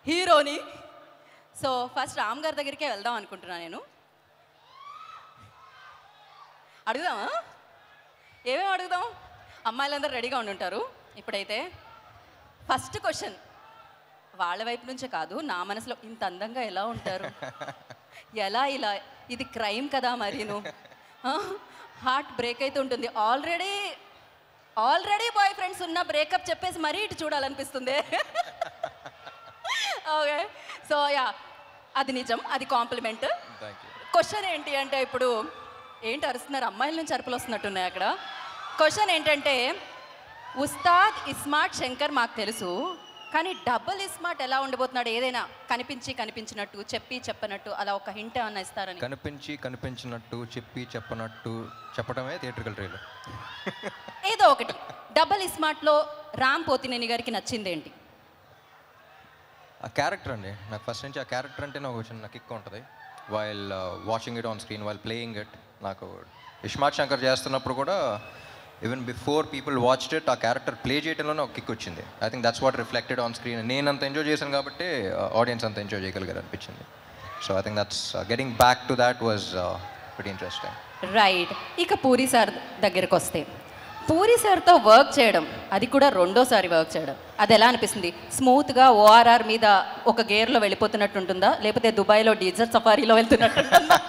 హీరోని. సో ఫస్ట్ రామ్ గారి దగ్గరికే వెళ్దాం అనుకుంటున్నాను నేను. అడుగుదామా? ఏమేమి అడుగుదాం? అమ్మాయిలందరూ రెడీగా ఉండుంటారు. ఇప్పుడైతే ఫస్ట్ క్వశ్చన్ వాళ్ళ వైపు నుంచే కాదు, నా మనసులో ఇంత అందంగా ఎలా ఉంటారు, ఎలా ఇలా, ఇది క్రైమ్ కదా మరీను. హార్ట్ బ్రేక్ అయితే ఉంటుంది. ఆల్రెడీ బాయ్ ఫ్రెండ్స్ ఉన్న బ్రేకప్ చెప్పేసి మరీ ఇటు చూడాలనిపిస్తుంది. ఓకే, సో యా, అది నిజం, అది కాంప్లిమెంట్. క్వశ్చన్ ఏంటి అంటే, ఇప్పుడు ఏంటి అరుస్తున్నారు? అమ్మాయిల నుంచి అరుపులు వస్తున్నట్టున్నాయి అక్కడ. క్వశ్చన్ ఏంటంటే, ఉస్తాద్ ఇస్మార్ట్ శంకర్ మాకు తెలుసు, కానీ డబుల్ ఇస్మార్ట్ ఎలా ఉండబోతున్నాడు? ఏదైనా కనిపించినట్టు, చెప్పనట్టు అలా ఒక హింట్ ఏమన్నా ఇస్తారని. కనిపించినట్టు, చెప్పనట్టు చెప్పడమే థియేట్రికల్ ట్రైలర్. ఏదో ఒకటి. డబుల్ ఇస్మార్ట్లో రామ్ పోతినేని గారికి నచ్చింది ఏంటి? ఆ క్యారెక్టర్ అండి. నాకు ఫస్ట్ నుంచి ఆ క్యారెక్టర్ అంటే నాకు చిన్న కిక్ ఉంటుంది. While watching it on screen, while playing it. నాకు ఇస్మార్ట్ శంకర్ చేస్తున్నప్పుడు కూడా even before people watched it, ఆ క్యారెక్టర్ ప్లే చేయడంలోనే ఒక కిక్ వచ్చింది. I think that's what reflected on screen. నేను అంత ఎంజాయ్ చేశాను కాబట్టి ఆడియన్స్ అంత ఎంజాయ్ చేయగలిగారు అనిపించింది. So I think that's getting back to that was very interesting. Right. ఇక పూరి సార్ దగ్గరకు వస్తే, పూరి సార్తో వర్క్ చేయడం, అది కూడా రెండోసారి వర్క్ చేయడం, అది ఎలా అనిపిస్తుంది? స్మూత్గా ఓఆర్ఆర్ మీద ఒక గేర్లో వెళ్ళిపోతున్నట్టు ఉంటుందా, లేకపోతే దుబాయ్లో డీజర్ సఫారీలో వెళ్తున్నట్టు ఉంటుందా?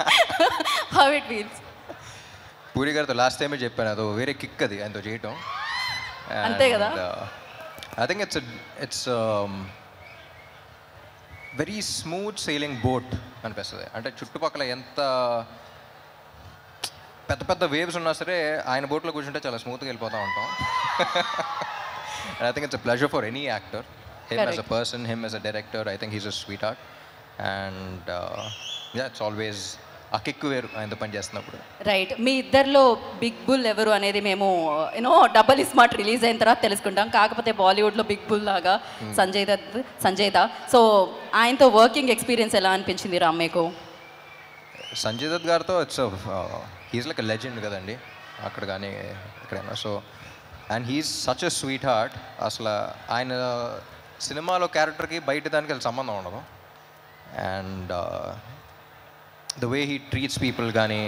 How it feels? పూరి గారితో లాస్ట్ టైమే చెప్పాను, అది వేరే కిక్ అది ఆయనతో చేయటం. అంతే కదా. I think it's very smooth sailing boat అనిపిస్తుంది. అంటే చుట్టుపక్కల ఎంత పెద్ద పెద్ద వేవ్స్ ఉన్నా సరే ఆయన బోట్లో కూర్చుంటే చాలా స్మూత్గా వెళ్ళిపోతూ ఉంటాం. I think it's a pleasure for any actor, him as a person, him as a director. I think he's a sweet heart and yeah, it's always ఆ కిక్ వేరు ఆయనతో పని చేస్తున్నప్పుడు. రైట్. మీ ఇద్దరిలో బిగ్ బుల్ ఎవరు అనేది మేము డబుల్ ఇస్మార్ట్ రిలీజ్ అయిన తర్వాత తెలుసుకుంటాం. కాకపోతే బాలీవుడ్లో బిగ్ బుల్ లాగా సంజయ్ దత్. సో ఆయనతో వర్కింగ్ ఎక్స్పీరియన్స్ ఎలా అనిపించింది రామ్ మీకు? సంజయ్ దత్ గారితో it's he's like a legend కదండి అక్కడ కానీ ఎక్కడైనా. So and he's such a sweet heart. అసలు ఆయన సినిమాలో క్యారెక్టర్కి బయట దానికి సంబంధం ఉండదు. And the way he treats people కానీ,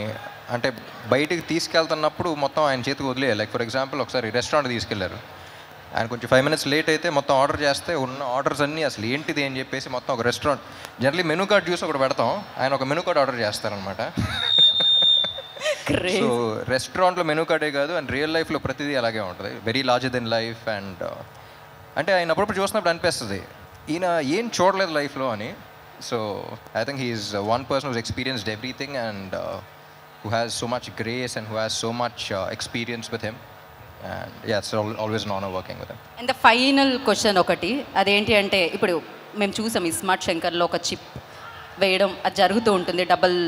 అంటే బయటికి తీసుకెళ్తున్నప్పుడు మొత్తం ఆయన చేతికి వదిలేయాలి. లైక్ ఫర్ ఎగ్జాంపుల్ ఒకసారి రెస్టారెంట్ తీసుకెళ్లారు, ఆయన కొంచెం 5 minutes లేట్ అయితే మొత్తం ఆర్డర్ చేస్తే ఉన్న ఆర్డర్స్ అన్నీ అసలు ఏంటిది అని చెప్పేసి మొత్తం ఒక రెస్టారెంట్ జనరలీ మెనూ కార్డ్ చూసి ఒకటి పెడతాం, ఆయన ఒక మెనూ కార్డ్ ఆర్డర్ చేస్తారనమాట. సో రెస్టారెంట్లో మెనూ కార్డే కాదు, అండ్ రియల్ లైఫ్లో ప్రతిదీ అలాగే ఉంటుంది, very larger than life. And అంటే ఆయన అప్పుడప్పుడు చూసినప్పుడు అనిపిస్తుంది ఈయన ఏం చూడలేదు లైఫ్లో అని. So I think he is one person who's experienced everything and who has so much grace and who has so much experience with him. And yeah, it's always an honor working with him. And the final question ఒకటి, అదేంటి అంటే, ఇప్పుడు మేము చూసాం ఇస్మార్ట్ శంకర్లో ఒక chip వేయడం అది జరుగుతూ ఉంటుంది, డబుల్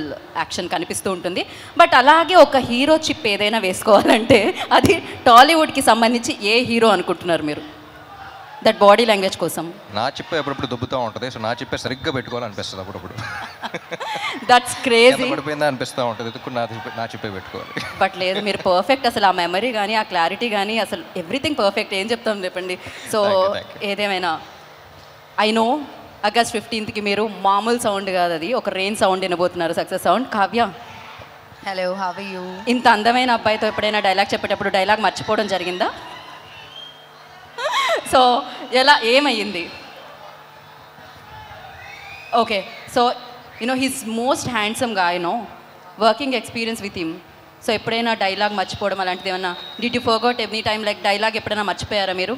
యాక్షన్ కనిపిస్తూ ఉంటుంది. బట్ అలాగే ఒక హీరో చిప్ ఏదైనా వేసుకోవాలంటే అది టాలీవుడ్కి సంబంధించి ఏ హీరో అనుకుంటున్నారు మీరు? దట్ బాడీ లాంగ్వేజ్ కోసం నా చిప్ప ఎప్పుడప్పుడు దుబ్బుతూ ఉంటుంది. సో నా చిప్పే సరిగ్గా పెట్టుకోవాలనిపిస్తుంది అప్పుడప్పుడు. That's crazy. పడిపోయిందా అనిపిస్తూ ఉంటుంది, ఎదుకు నా చిప్పే పెట్టుకోవాలి. బట్ లేదు, మీరు పర్ఫెక్ట్. అసలు ఆ మెమరీ కానీ ఆ క్లారిటీ కానీ అసలు ఎవ్రీథింగ్ పర్ఫెక్ట్. ఏం చెప్తాం చెప్పండి. సో ఏదేమైనా ఐ నో ఆగస్ట్ 15కి మీరు మామూలు సౌండ్ కాదు, అది ఒక రెయిన్ సౌండ్ వినబోతున్నారు, success sound. Kavya, hello, how are you? ఇంత అందమైన అబ్బాయితో ఎప్పుడైనా డైలాగ్ చెప్పేటప్పుడు డైలాగ్ మర్చిపోవడం జరిగిందా? సో ఎలా, ఏమయ్యింది? Okay, so he's most handsome గా, working experience with him. So ఎప్పుడైనా డైలాగ్ మర్చిపోవడం అలాంటిది ఏమన్నా, did you forgot any time like dialogue ఎప్పుడైనా మర్చిపోయారా మీరు?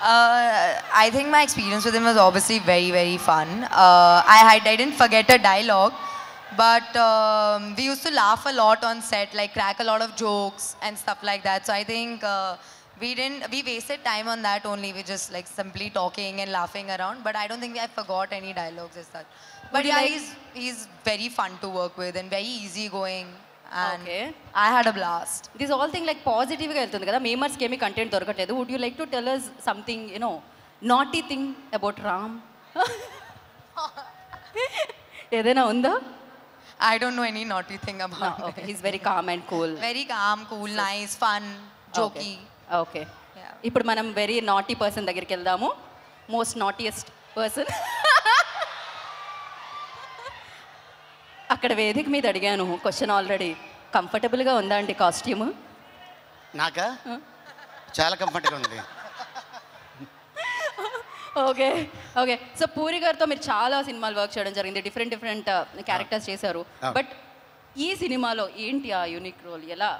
I think my experience with him was obviously very, very fun. I didn't forget a dialogue, but we used to laugh a lot on set, like crack a lot of jokes and stuff like that. So I think we wasted time on that only. We just like simply talking and laughing around, but I don't think I forgot any dialogues as such. But Would you yeah, like- he's very fun to work with and very easygoing. And Okay. I had a blast. This all thing like పాజిటివ్గా వెళ్తుంది కదా, మేమర్స్కి ఏమీ content దొరకట్లేదు. Would you like to tell us something naughty thing about Ram? ఏదైనా ఉందా? I don't know any naughty thing about him. Okay, he's very calm and cool. Very calm, cool, nice, fun, jokey. Okay, ఇప్పుడు మనం very naughty person దగ్గరికి వెళ్దాము. Most naughtiest person. అక్కడ వేదిక మీద అడిగాను క్వశ్చన్ ఆల్రెడీ. కంఫర్టబుల్గా ఉందా అండి కాస్ట్యూమ్? నాకా చాలా కంఫర్ట్గా ఉంది. Okay okay. సో పూరి గారితో మీరు చాలా సినిమాలు వర్క్ చేయడం జరిగింది, డిఫరెంట్ క్యారెక్టర్స్ చేశారు. బట్ ఈ సినిమాలో ఏంటి ఆ యూనిక్ రోల్? ఎలా?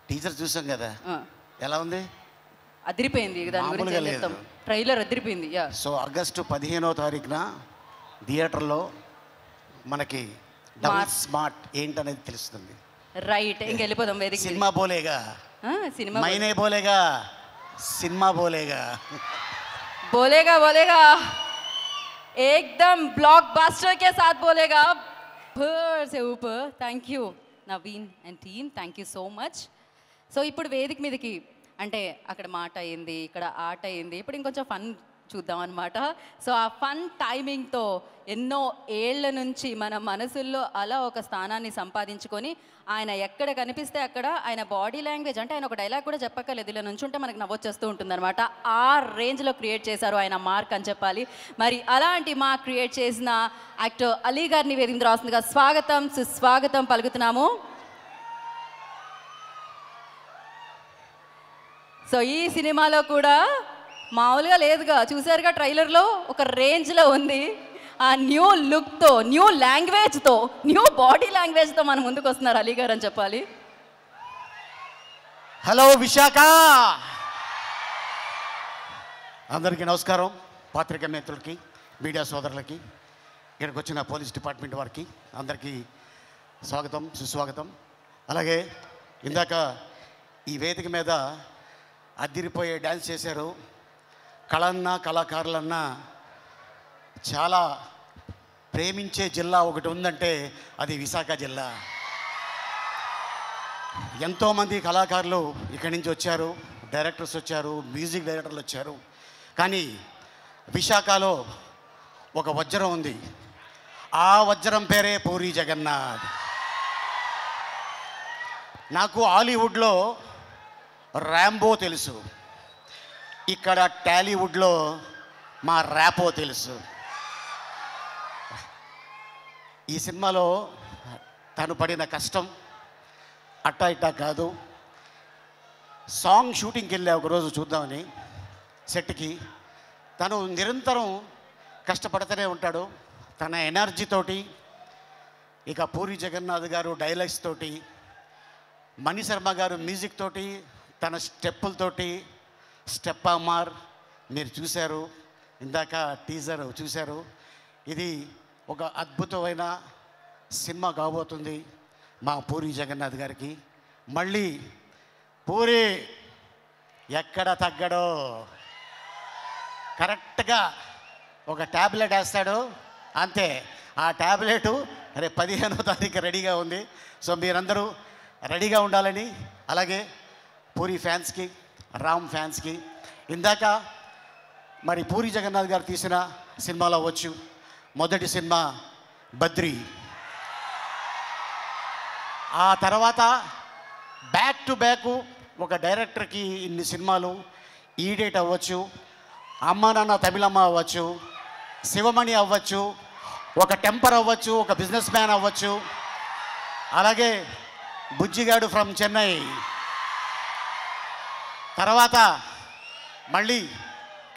టీచర్ చూసాం కదా, ఎలా ఉంది? అదిరిపోయింది. దాని గురించి ఏం చెప్తాం? ట్రైలర్ అదిరిపోయింది. యా. సో ఆగస్టు 15వ తారీఖున థియేటర్లో మనకి డబుల్ స్మార్ట్ ఏంటనేది తెలుస్తుంది. రైట్, ఇంకెళ్ళిపోదాం వేదిక. సినిమా బోలేగా, సినిమా మైనే బోలేగా, సినిమా బోలేగా, बोलेगा बोलेगा एकदम ब्लॉकबस्टर के साथ बोलेगा ऊपर से ऊपर. Thank you Naveen and team, thank you so much. So ఇప్పుడు వేదిక మీదకి అంటే అక్కడ మాట అయింది, ఇక్కడ ఆట అయింది, ఇప్పుడు ఇంకొంచెం ఫన్ చూద్దాం అనమాట. సో ఆ ఫన్ టైమింగ్తో ఎన్నో ఏళ్ల నుంచి మన మనసుల్లో అలా ఒక స్థానాన్ని సంపాదించుకొని ఆయన ఎక్కడ కనిపిస్తే అక్కడ ఆయన బాడీ లాంగ్వేజ్ అంటే ఆయన ఒక డైలాగ్ కూడా చెప్పక్కర్లేదు, ఇలా నుంచుంటే మనకు నవ్వొచ్చేస్తూ ఉంటుంది అనమాట. ఆ రేంజ్లో క్రియేట్ చేశారు ఆయన మార్క్ అని చెప్పాలి. మరి అలాంటి మార్క్ క్రియేట్ చేసిన యాక్టర్ అలీ గారిని వేదిక రాస్తుందిగా స్వాగతం సుస్వాగతం పలుకుతున్నాము. సో ఈ సినిమాలో కూడా మామూలుగా లేదుగా, చూసారుగా ట్రైలర్లో ఒక రేంజ్లో ఉంది. ఆ న్యూ లుక్తో, న్యూ లాంగ్వేజ్తో, న్యూ బాడీ లాంగ్వేజ్తో మన ముందుకు వస్తున్నారు అలీ గారు అని చెప్పాలి. హలో విశాఖ, అందరికీ నమస్కారం. పాత్రికా మిత్రులకి, మీడియా సోదరులకి, ఇక్కడికి వచ్చిన పోలీస్ డిపార్ట్మెంట్ వారికి అందరికీ స్వాగతం సుస్వాగతం. అలాగే ఇందాక ఈ వేదిక మీద అద్దిరిపోయే డ్యాన్స్ చేశారు. కళన్నా కళాకారులన్నా చాలా ప్రేమించే జిల్లా ఒకటి ఉందంటే అది విశాఖ జిల్లా. ఎంతోమంది కళాకారులు ఇక్కడి నుంచి వచ్చారు, డైరెక్టర్స్ వచ్చారు, మ్యూజిక్ డైరెక్టర్లు వచ్చారు. కానీ విశాఖలో ఒక వజ్రం ఉంది. ఆ వజ్రం పేరే పూరి జగన్నాథ్. నాకు హాలీవుడ్లో ర్యాంబో తెలుసు, ఇక్కడ టాలీవుడ్లో మా ర్యాపో తెలుసు. ఈ సినిమాలో తను పడిన కష్టం అట్టా ఇట్టా కాదు. సాంగ్ షూటింగ్కి వెళ్ళా ఒకరోజు చూద్దామని సెట్కి. తను నిరంతరం కష్టపడుతూనే ఉంటాడు తన ఎనర్జీతోటి. ఇక పూరి జగన్నాథ్ గారు డైలాగ్స్ తోటి, మణి శర్మ గారు మ్యూజిక్ తోటి, తన స్టెప్పులతోటి, స్టెప్ అమ్మార్ మీరు చూశారు, ఇందాక టీజర్ చూశారు. ఇది ఒక అద్భుతమైన సినిమా కాబోతుంది మా పూరి జగన్నాథ్ గారికి. మళ్ళీ పూరి ఎక్కడ తగ్గడో, కరెక్ట్గా ఒక ట్యాబ్లెట్ వేస్తాడు అంతే. ఆ ట్యాబ్లెట్ రేపు 15వ తారీఖు రెడీగా ఉంది. సో మీరందరూ రెడీగా ఉండాలని, అలాగే పూరి ఫ్యాన్స్కి, రామ్ ఫ్యాన్స్కి. ఇందాక మరి పూరి జగన్నాథ్ గారు తీసిన సినిమాలో వచ్చు మొదటి సినిమా బద్రి. ఆ తర్వాత బ్యాక్ టు బ్యాక్ ఒక డైరెక్టర్కి ఇన్ని సినిమాలు. ఈడేట్ అవ్వచ్చు, అమ్మ నాన్న తమిళమ్మ అవ్వచ్చు, శివమణి అవ్వచ్చు, ఒక టెంపర్ అవ్వచ్చు, ఒక బిజినెస్ మ్యాన్ అవ్వచ్చు, అలాగే బుజ్జిగాడు ఫ్రమ్ చెన్నై. తర్వాత మళ్ళీ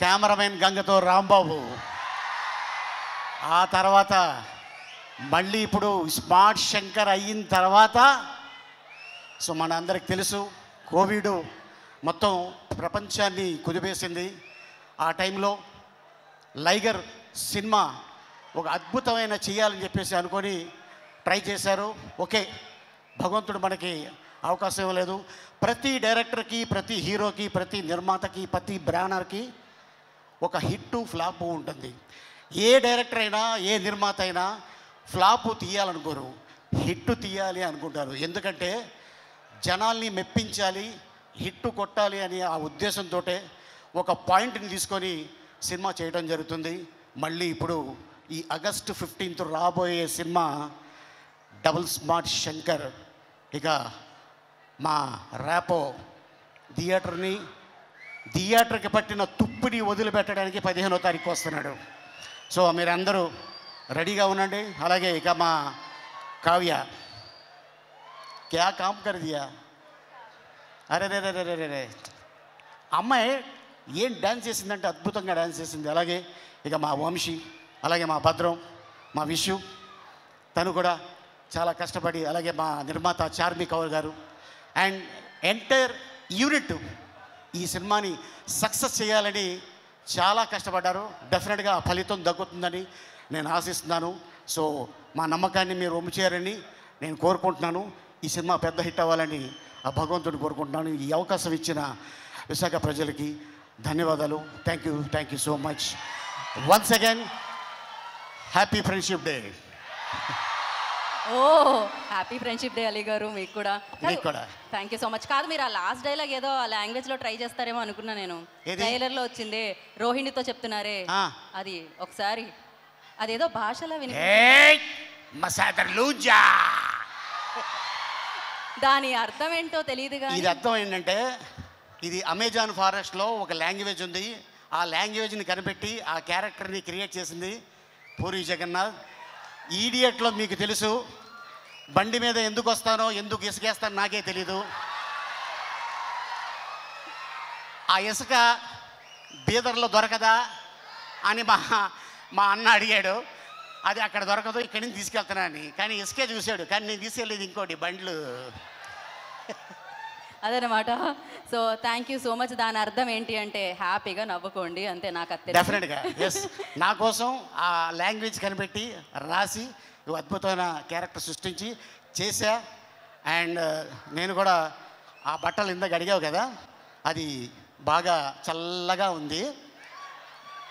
కెమెరామెన్ గంగతో రాంబాబు. ఆ తర్వాత మళ్ళీ ఇప్పుడు స్మార్ట్ శంకర్ అయిన తర్వాత సో మన అందరికి తెలుసు కోవిడ్ మొత్తం ప్రపంచాన్ని కుదిపేసింది. ఆ టైంలో లైగర్ సినిమా ఒక అద్భుతమైన చేయాలని చెప్పేసి అనుకొని ట్రై చేశారు. ఓకే, భగవంతుడు మనకి అవకాశం ఇవ్వలేదు. ప్రతి డైరెక్టర్కి, ప్రతి హీరోకి, ప్రతి నిర్మాతకి, ప్రతి బ్యానర్కి ఒక హిట్టు ఫ్లాపు ఉంటుంది. ఏ డైరెక్టర్ అయినా, ఏ నిర్మాత అయినా ఫ్లాపు తీయాలనుకోరు, హిట్టు తీయాలి అనుకుంటారు. ఎందుకంటే జనాల్ని మెప్పించాలి, హిట్టు కొట్టాలి అని ఆ ఉద్దేశంతో ఒక పాయింట్ని తీసుకొని సినిమా చేయడం జరుగుతుంది. మళ్ళీ ఇప్పుడు ఈ ఆగస్టు 15th రాబోయే సినిమా డబుల్ స్మార్ట్ శంకర్. ఇక మా ర్యాపో థియేటర్కి పట్టిన తుప్పిని వదిలిపెట్టడానికి 15వ తారీఖు వస్తున్నాడు. సో మీరందరూ రెడీగా ఉండండి. అలాగే ఇక మా కావ్య క్యా కామ్ కర్ దియా, అరే రే రే రే రే రే, అమ్మాయి ఏం డ్యాన్స్ చేసిందంటే అద్భుతంగా డ్యాన్స్ చేసింది. అలాగే ఇక మా వంశీ, అలాగే మా భద్రం, మా విషు, తను కూడా చాలా కష్టపడి, అలాగే మా నిర్మాత చార్మి కౌర్ గారు అండ్ ఎంటైర్ యూనిట్ ఈ సినిమాని సక్సెస్ చేయాలని చాలా కష్టపడ్డారు. డెఫినెట్గా ఫలితం దక్కుతుందని నేను ఆశిస్తున్నాను. సో మా నమ్మకాన్ని మీరు ఒమ్ము చేయాలని నేను కోరుకుంటున్నాను. ఈ సినిమా పెద్ద హిట్ అవ్వాలని ఆ భగవంతుడిని కోరుకుంటున్నాను. ఈ అవకాశం ఇచ్చిన విశాఖ ప్రజలకి ధన్యవాదాలు. Thank you so much. Once again happy friendship day. Oh happy friendship day Ali garu. మీకు కూడా థ్యాంక్ యూ సో మచ్. కాదు, మీరు ఆ లాస్ట్ డైలాగ్ ఏదో ఆ లాంగ్వేజ్లో ట్రై చేస్తారేమో అనుకున్నా నేను. ట్రైలర్లో వచ్చింది, రోహిణితో చెప్తున్నారే, అది ఒకసారి అదేదో భాషలో విని దాని అర్థం ఏంటో తెలియదు. ఇది అర్థం ఏంటంటే, ఇది అమెజాన్ ఫారెస్ట్లో ఒక లాంగ్వేజ్ ఉంది. ఆ లాంగ్వేజ్ని కనిపెట్టి ఆ క్యారెక్టర్ని క్రియేట్ చేసింది పూరి జగన్నాథ్. ఈడియట్లో మీకు తెలుసు, బండి మీద ఎందుకు వస్తానో, ఎందుకు ఇసుకేస్తానో నాకే తెలీదు. ఆ ఇసుక బీదర్లో దొరకదా అని మా అన్న అడిగాడు. అది అక్కడ దొరకదు, ఇక్కడి నుంచి తీసుకెళ్తున్నాను. కానీ ఇసుకే చూశాడు, కానీ నేను తీసుకెళ్ళేది ఇంకోటి బండ్లు. అదనమాట. So thank you so much. దాని అర్థం ఏంటి అంటే హ్యాపీగా నవ్వుకోండి అంతే. నాకు అది డెఫినెట్గా ఎస్. నా కోసం ఆ లాంగ్వేజ్ కనిపెట్టి రాసి అద్భుతమైన క్యారెక్టర్ సృష్టించి చేశా. అండ్ నేను కూడా ఆ బట్టలు ఇందాక అడిగావు కదా, అది బాగా చల్లగా ఉంది.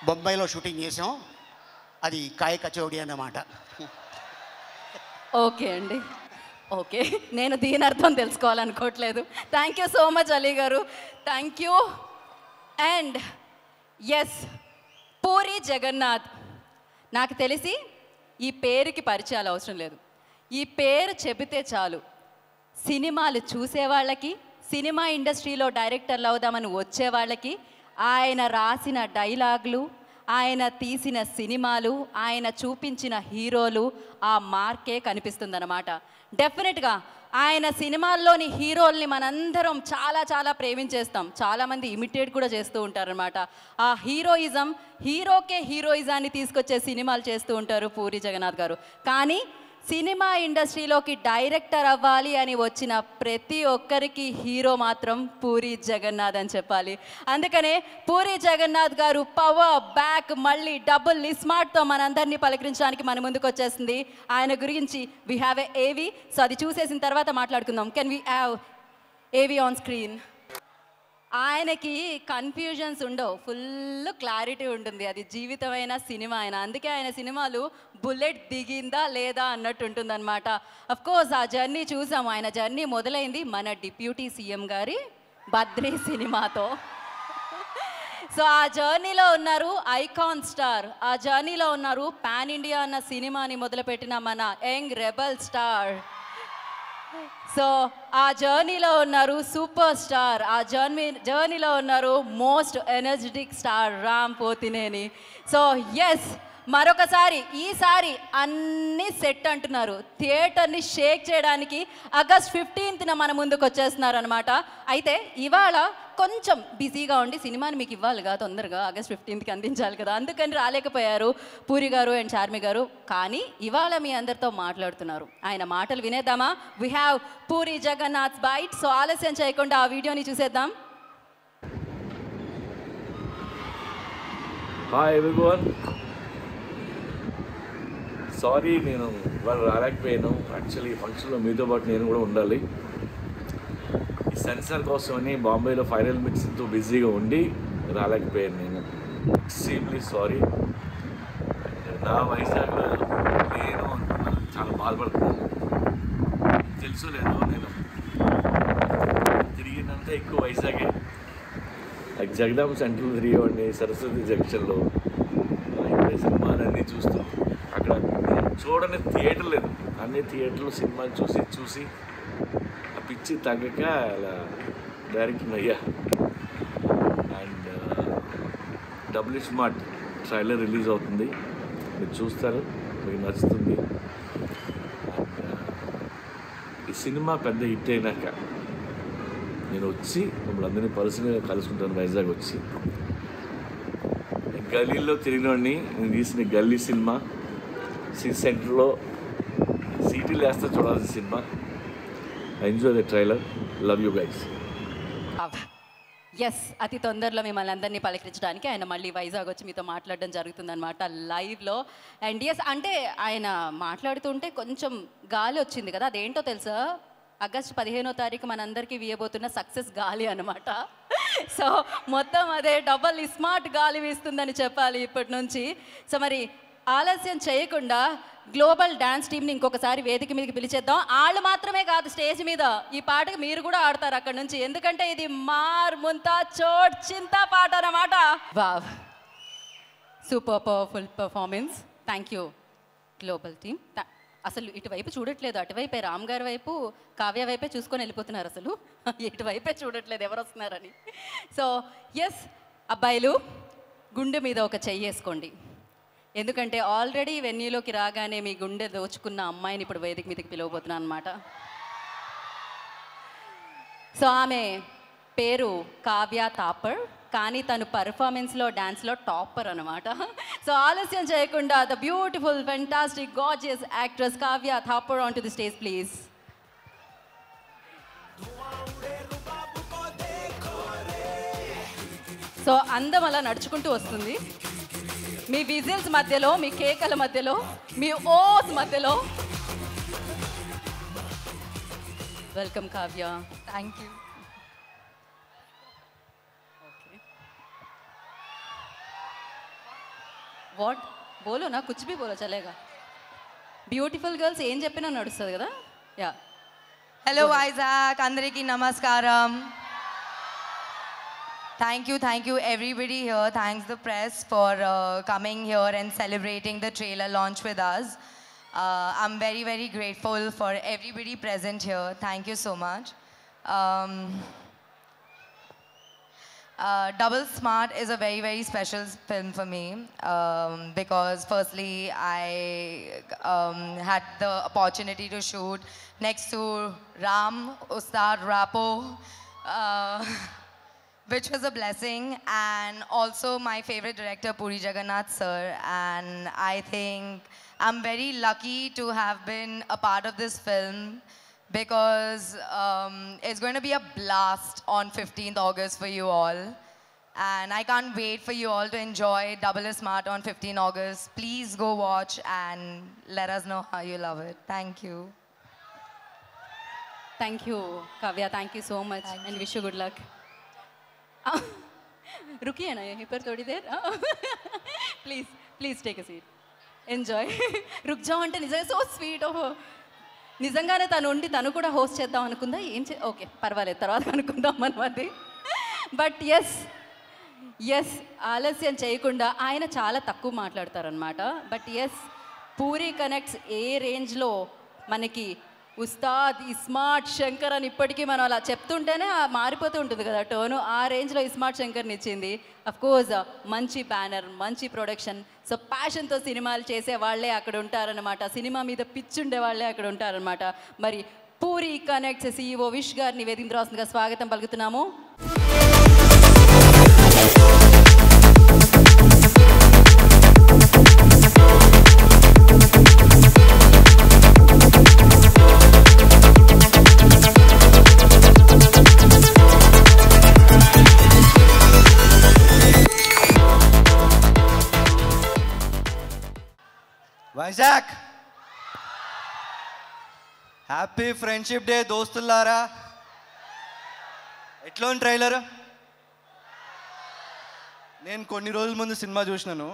బొంబాయిలో షూటింగ్ చేసాం, అది కాయ కచౌడి అన్నమాట. ఓకే అండి, ఓకే. నేను దీని అర్థం తెలుసుకోవాలనుకోవట్లేదు. Thank you so much Ali గారు, thank you. And yes, Puri Jagannadh. నాకు తెలిసి ఈ పేరుకి పరిచయాలు అవసరం లేదు. ఈ పేరు చెబితే చాలు, సినిమాలు చూసేవాళ్ళకి, సినిమా ఇండస్ట్రీలో డైరెక్టర్లు అవుదామని వచ్చేవాళ్ళకి ఆయన రాసిన డైలాగులు, ఆయన తీసిన సినిమాలు, ఆయన చూపించిన హీరోలు, ఆ మార్కే కనిపిస్తుందన్నమాట. డెఫినెట్గా ఆయన సినిమాల్లోని హీరోల్ని మనందరం చాలా చాలా ప్రేమించేస్తాం. చాలామంది ఇమిటేట్ కూడా చేస్తూ ఉంటారనమాట. ఆ హీరోయిజం, హీరోకే హీరోయిజాన్ని తీసుకొచ్చే సినిమాలు చేస్తూ ఉంటారు పూరి జగన్నాథ్ గారు. కానీ సినిమా ఇండస్ట్రీలోకి డైరెక్టర్ అవ్వాలి అని వచ్చిన ప్రతి ఒక్కరికి హీరో మాత్రం పూరి జగన్నాథ్ అని చెప్పాలి. అందుకనే పూరి జగన్నాథ్ గారు పవర్ బ్యాక్ మళ్ళీ డబుల్ స్మార్ట్తో మనందరినీ పలకరించడానికి మన ముందుకు వచ్చేసింది. ఆయన గురించి వీ హ్యావ్ ఏ ఏవి, సో అది చూసేసిన తర్వాత మాట్లాడుకుందాం. కెన్ వీ హ్యావ్ ఏవి ఆన్ స్క్రీన్? ఆయనకి కన్ఫ్యూజన్స్ ఉండవు, ఫుల్ క్లారిటీ ఉంటుంది. అది జీవితమైన సినిమా ఆయన. అందుకే ఆయన సినిమాలు బుల్లెట్ దిగిందా లేదా అన్నట్టు ఉంటుందన్నమాట. అఫ్కోర్స్ ఆ జర్నీ చూసాము. ఆయన జర్నీ మొదలైంది మన డిప్యూటీ సీఎం గారి బద్రీ సినిమాతో. సో ఆ జర్నీలో ఉన్నారు ఐకాన్ స్టార్, ఆ జర్నీలో ఉన్నారు పాన్ ఇండియా అన్న సినిమాని మొదలుపెట్టిన మన యంగ్ రెబల్ స్టార్. సో ఆ జర్నీలో ఉన్నారు సూపర్ స్టార్, ఆ జర్నీలో ఉన్నారు most energetic star Ram Pothineni. So yes, మరొకసారి ఈసారి అన్నీ సెట్ అంటున్నారు. థియేటర్ని షేక్ చేయడానికి ఆగస్ట్ 15th మన ముందుకు వచ్చేస్తున్నారు అనమాట. అయితే ఇవాళ కొంచెం బిజీగా ఉండి సినిమాని మీకు ఇవ్వాలిగా తొందరగా, ఆగస్ట్ 15th అందించాలి కదా, అందుకని రాలేకపోయారు పూరి గారు అండ్ చార్మి గారు. కానీ ఇవాళ మీ అందరితో మాట్లాడుతున్నారు. ఆయన మాటలు వినేద్దామా? We have Puri Jagannadh bite. So ఆలస్యం చేయకుండా ఆ వీడియోని చూసేద్దాం. Hi everyone. సారీ నేను ఇవాళ రాలేకపోయాను. యాక్చువల్లీ ఫంక్షన్లో మీతో పాటు నేను కూడా ఉండాలి. ఈ సెన్సార్ కోసమని బాంబేలో ఫైనల్ మిక్స్తో బిజీగా ఉండి రాలేకపోయాను నేను. Extremely sorry. నా వైజాగ్లో నేను చాలా బాధపడుతున్నాను. తెలుసు లేదు, నేను తిరిగినంత ఎక్కువ వైజాగే. జగదాంబ సెంటర్లో తిరిగేవాడిని, సరస్వతి జంక్షన్లో ఇప్పుడే సినిమాలన్నీ చూస్తూ అక్కడ చూడని థియేటర్ లేదు. అన్ని థియేటర్లో సినిమాలు చూసి ఆ పిచ్చి తగ్గక అలా డైరెక్టర్ అయ్యా. And double smart trailer release అవుతుంది, మీరు చూస్తారు, మీకు నచ్చుతుంది. ఈ సినిమా పెద్ద హిట్ అయినాక నేను వచ్చి మిమ్మల్ని అందరినీ పర్సనల్గా కలుసుకుంటాను. వైజాగ్ వచ్చి గల్లీలో తిరిగినోడిని. నేను తీసిన గల్లీ సినిమా సిటీ సెంటర్లో సీటీలు వేస్తే చూడాల్సిన సినిమా. Enjoy the trailer. Love you guys. Yes, అతి తొందరలో మిమ్మల్ని అందరినీ పలకరించడానికి ఆయన మళ్ళీ వైజాగ్ వచ్చి మీతో మాట్లాడడం జరుగుతుందన్నమాట లైవ్లో. అండ్ ఎస్, అంటే ఆయన మాట్లాడుతుంటే కొంచెం గాలి వచ్చింది కదా, అదేంటో తెలుసా? ఆగస్టు 15వ తారీఖు మనందరికీ వీయబోతున్న సక్సెస్ గాలి అనమాట. సో మొత్తం అదే డబల్ స్మార్ట్ గాలి వీస్తుందని చెప్పాలి ఇప్పటి నుంచి. సో మరి ఆలస్యం చేయకుండా గ్లోబల్ డ్యాన్స్ టీమ్ని ఇంకొకసారి వేదిక మీదకి పిలిచేద్దాం. వాళ్ళు మాత్రమే కాదు, స్టేజ్ మీద ఈ పాటకు మీరు కూడా ఆడతారు అక్కడ నుంచి, ఎందుకంటే ఇది మార్ ముంతా చోట్ చింతా పాట అన్నమాట. Wow, super powerful performance. Thank you global team. అసలు ఇటువైపు చూడట్లేదు, అటువైపే రామ్ గారి వైపు, కావ్య వైపే చూసుకొని వెళ్ళిపోతున్నారు. అసలు ఇటువైపే చూడట్లేదు ఎవరు వస్తున్నారని. సో ఎస్, అబ్బాయిలు గుండె మీద ఒక చెయ్యి వేసుకోండి, ఎందుకంటే ఆల్రెడీ వెన్యూలోకి రాగానే మీ గుండె దోచుకున్న అమ్మాయిని ఇప్పుడు వేదిక మీదకి పిలవబోతున్నాను అనమాట. సో ఆమె పేరు కావ్య థాపర్, కానీ తను పర్ఫార్మెన్స్లో డాన్స్లో టాపర్ అనమాట. సో ఆలస్యం చేయకుండా the beautiful fantastic gorgeous actress Kavya Thapar on to the stage please. So అందం అలా నడుచుకుంటూ వస్తుంది, మీ విజిల్స్ మధ్యలో, మీ కేకల మధ్యలో, మీ ఓస్ మధ్యలో. Welcome Kavya. Thank you. What బోలో నా కుచ్ భీ బోలో చలేగా. బ్యూటిఫుల్ గర్ల్స్ ఏం చెప్పినా నడుస్తుంది కదా. యా, హలో వైజాగ్, అందరికీ నమస్కారం. Thank you everybody here. Thanks the press for coming here and celebrating the trailer launch with us. I'm very, very grateful for everybody present here. Thank you so much. Double Smart is a very, very special film for me because firstly I had the opportunity to shoot next to Ram, Ustad Rapo, which was a blessing, and also my favorite director Puri Jagannath sir, and I think I'm very lucky to have been a part of this film because it's going to be a blast on 15th August for you all, and I can't wait for you all to enjoy Double Smart on 15th August. Please go watch and let us know how you love it. Thank you. Thank you Kavya, thank you so much. Thank and you. Wish you good luck. रुकिए ना यहीं पर थोड़ी देर. Please take a seat, enjoy. రుక్ జావ్ అంటే నిజంగా సో స్వీట్. ఓహో, నిజంగానే తను ఉండి తను కూడా హోస్ట్ చేద్దాం అనుకుందా? ఓకే పర్వాలేదు, తర్వాత అనుకుందాం మనది. బట్ ఎస్ ఆలస్యం చేయకుండా, ఆయన చాలా తక్కువ మాట్లాడతారనమాట. బట్ ఎస్, పూరి కనెక్ట్స్ ఏ రేంజ్లో మనకి ఉస్తాద్ ఇస్మార్ట్ శంకర్ అని ఇప్పటికీ మనం అలా చెప్తుంటేనే మారిపోతూ ఉంటుంది కదా టోను, ఆ రేంజ్లో ఇస్మార్ట్ శంకర్ని ఇచ్చింది. అఫ్కోర్స్ మంచి బ్యానర్, మంచి ప్రొడక్షన్. సో ప్యాషన్తో సినిమాలు చేసే వాళ్ళే అక్కడ ఉంటారనమాట, సినిమా మీద పిచ్చుండే వాళ్ళే అక్కడ ఉంటారనమాట. మరి పూరి కనెక్ట్స్ CEO విష్ గారిని వేదిక రాస్తుందిగా స్వాగతం పలుకుతున్నాము. వైజాగ్ హ్యాపీ ఫ్రెండ్షిప్ డే దోస్తులారా. ఎట్లా ఉంది ట్రైలర్? నేను కొన్ని రోజుల ముందు సినిమా చూసినాను.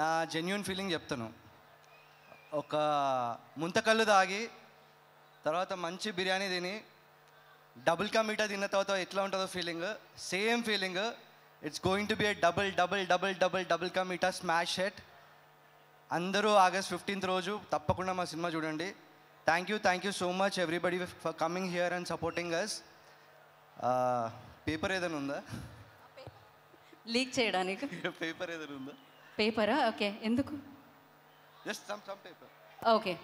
నా జెన్యూన్ ఫీలింగ్ చెప్తాను. ఒక ముంతకల్లు తాగి తర్వాత మంచి బిర్యానీ తిని డబుల్ కా మీఠా తిన్న తర్వాత ఎట్లా ఉంటుందో feeling, same feeling. It's going to be a double double double double double ka meetha smash hit. అందరూ August 15th రోజు తప్పకుండా మా సినిమా చూడండి. Thank you so much everybody for coming here and supporting us. Paper ఏదైనా ఉందా లీక్ చేయడానికి? పేపర్ ఏదైనా ఉందా? పేపరా? ఓకే, ఎందుకు? Just some paper. ఓకే,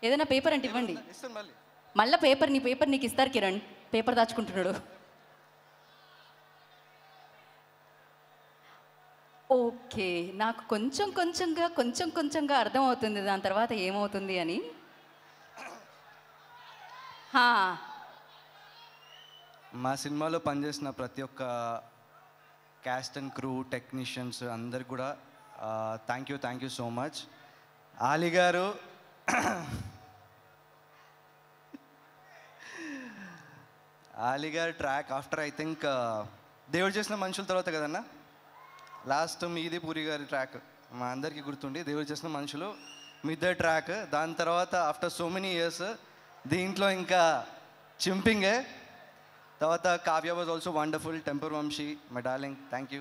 ఏదైనా పేపర్ అంటే ఇవ్వండి. ఇస్తాను మళ్ళీ. మళ్ళీ పేపర్ నీకు ఇస్తారు కిరణ్. పేపర్ దాచుకుంటున్నాడు. ఓకే, నాకు కొంచెం కొంచెంగా అర్థమవుతుంది దాని తర్వాత ఏమవుతుంది అని. మా సినిమాలో పనిచేసిన ప్రతి ఒక్క క్యాస్ట్ అండ్ క్రూ, టెక్నీషియన్స్ అందరికి కూడా thank you so much. Ali గారు ట్రాక్ ఆఫ్టర్ ఐ థింక్ దేవుడు చేసిన మనుషుల తర్వాత కదన్నా లాస్ట్ మీది పూరి గారి ట్రాక్ మా అందరికీ గుర్తుండి, దేవుడు చేసిన మనుషులు మీదే ట్రాక్. దాని తర్వాత ఆఫ్టర్ సో మెనీ ఇయర్స్ దీంట్లో ఇంకా చింపింగే. తర్వాత Kavya was also wonderful. Temper Vamsi my darling, thank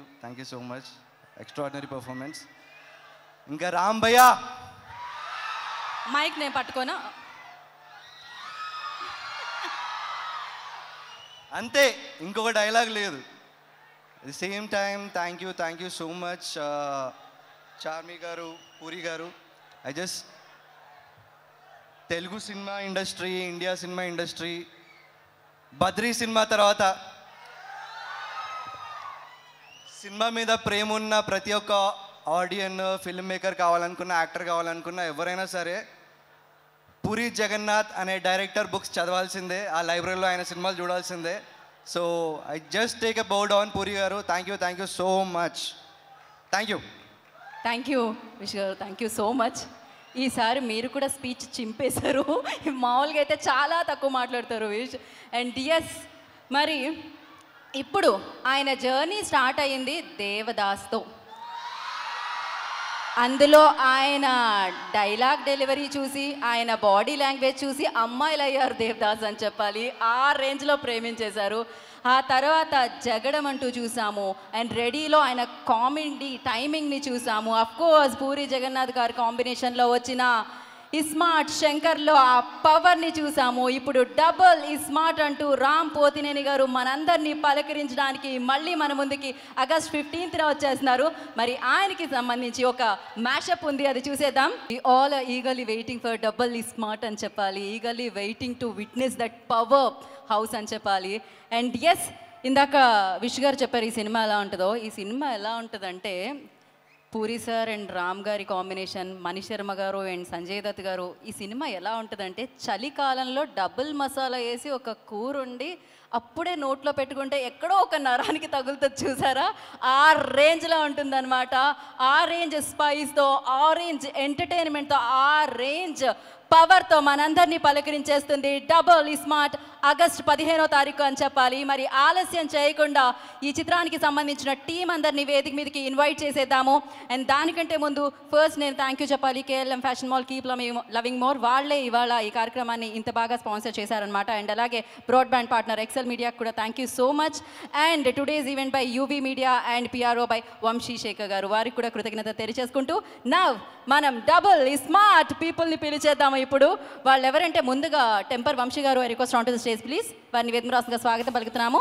you so much, extraordinary performance. ఇంకా రామ్ భయ్యా మైక్ నేను పట్టుకోనా? అంతే, ఇంకొక డైలాగ్ లేదు. At the same time thank you so much Charmi గారు, పూరి గారు. Telugu cinema industry, India cinema industry, Badri cinema తర్వాత సినిమా మీద ప్రేమ ఉన్న ప్రతి ఒక్క ఆడియన్, ఫిల్మ్ మేకర్ కావాలనుకున్న, యాక్టర్ కావాలనుకున్న ఎవరైనా సరే పూరి జగన్నాథ్ అనే డైరెక్టర్ బుక్స్ చదవాల్సిందే, ఆ లైబ్రరీలో ఆయన సినిమాలు చూడాల్సిందే. So I just take a bow down Puri గారు. Thank you so much. Thank you Vish గారు, థ్యాంక్ యూ సో మచ్. ఈసారి మీరు కూడా స్పీచ్ చింపేశారు. మామూలుగా అయితే చాలా తక్కువ మాట్లాడతారు విష్. అండ్ ఎస్, మరి ఇప్పుడు ఆయన జర్నీ స్టార్ట్ అయ్యింది దేవదాస్తో. అందులో ఆయన డైలాగ్ డెలివరీ చూసి, ఆయన బాడీ లాంగ్వేజ్ చూసి అమ్మాయిలు అయ్యారు దేవదాస్ అని చెప్పాలి. ఆ రేంజ్లో ప్రేమించేశారు. ఆ తర్వాత జగడం అంటూ చూసాము. అండ్ రెడీలో ఆయన కామెడీ టైమింగ్ని చూసాము. అఫ్కోర్స్ పూరి జగన్నాథ్ గారి కాంబినేషన్లో వచ్చిన ఇస్మార్ట్ శంకర్లో ఆ పవర్ని చూసాము. ఇప్పుడు డబుల్ ఇస్మార్ట్ అంటూ రామ్ పోతినేని గారు మనందరినీ పలకరించడానికి మళ్ళీ మన ముందుకి August 15th వచ్చేస్తున్నారు. మరి ఆయనకి సంబంధించి ఒక మ్యాషప్ ఉంది, అది చూసేద్దాం. We all are eagerly waiting for double iSmart అని చెప్పాలి. Eagerly waiting to witness that power house అని చెప్పాలి. అండ్ ఎస్, ఇందాక విష్ గారు చెప్పారు ఈ సినిమా ఎలా ఉంటుందో. ఈ సినిమా ఎలా ఉంటుందంటే పూరి సార్ అండ్ రామ్ గారి కాంబినేషన్, మణిశర్మ గారు అండ్ సంజయ్ దత్ గారు. ఈ సినిమా ఎలా ఉంటుందంటే చలికాలంలో డబుల్ మసాలా వేసి ఒక కూర ఉండి అప్పుడే నోట్లో పెట్టుకుంటే ఎక్కడో ఒక నరానికి తగులుతుంది చూసారా, ఆ రేంజ్లో ఉంటుందన్నమాట. ఆ రేంజ్ స్పైస్తో, ఆ రేంజ్ ఎంటర్టైన్మెంట్తో, ఆ రేంజ్ పవర్తో మనందరినీ పలకరించేస్తుంది డబుల్ ఇస్మార్ట్ August 15th అని చెప్పాలి. మరి ఆలస్యం చేయకుండా ఈ చిత్రానికి సంబంధించిన టీం అందరినీ వేదిక మీదకి ఇన్వైట్ చేసేద్దాము. అండ్ దానికంటే ముందు ఫస్ట్ నేను థ్యాంక్ యూ చెప్పాలి KLM fashion mall, keep loving more. వాళ్ళే ఇవాళ ఈ కార్యక్రమాన్ని ఇంత బాగా స్పాన్సర్ చేశారనమాట. అండ్ అలాగే బ్రాడ్బ్యాండ్ పార్ట్నర్ ఎక్సెల్ మీడియాకి కూడా thank you so much. And today's event by UV media and PRO by Vamsi Shekar garu, వారికి కూడా కృతజ్ఞత తెలియజేసుకుంటూ నవ్ మనం డబుల్ ఇస్మార్ట్ పీపుల్ని పిలిచేద్దాము. ఇప్పుడు వాళ్ళు ఎవరంటే ముందుగా టెంపర్ వంశీ గారు, I request on to the stage please. వారిని వేదమురాసంగా స్వాగతం పలుకుతున్నాము.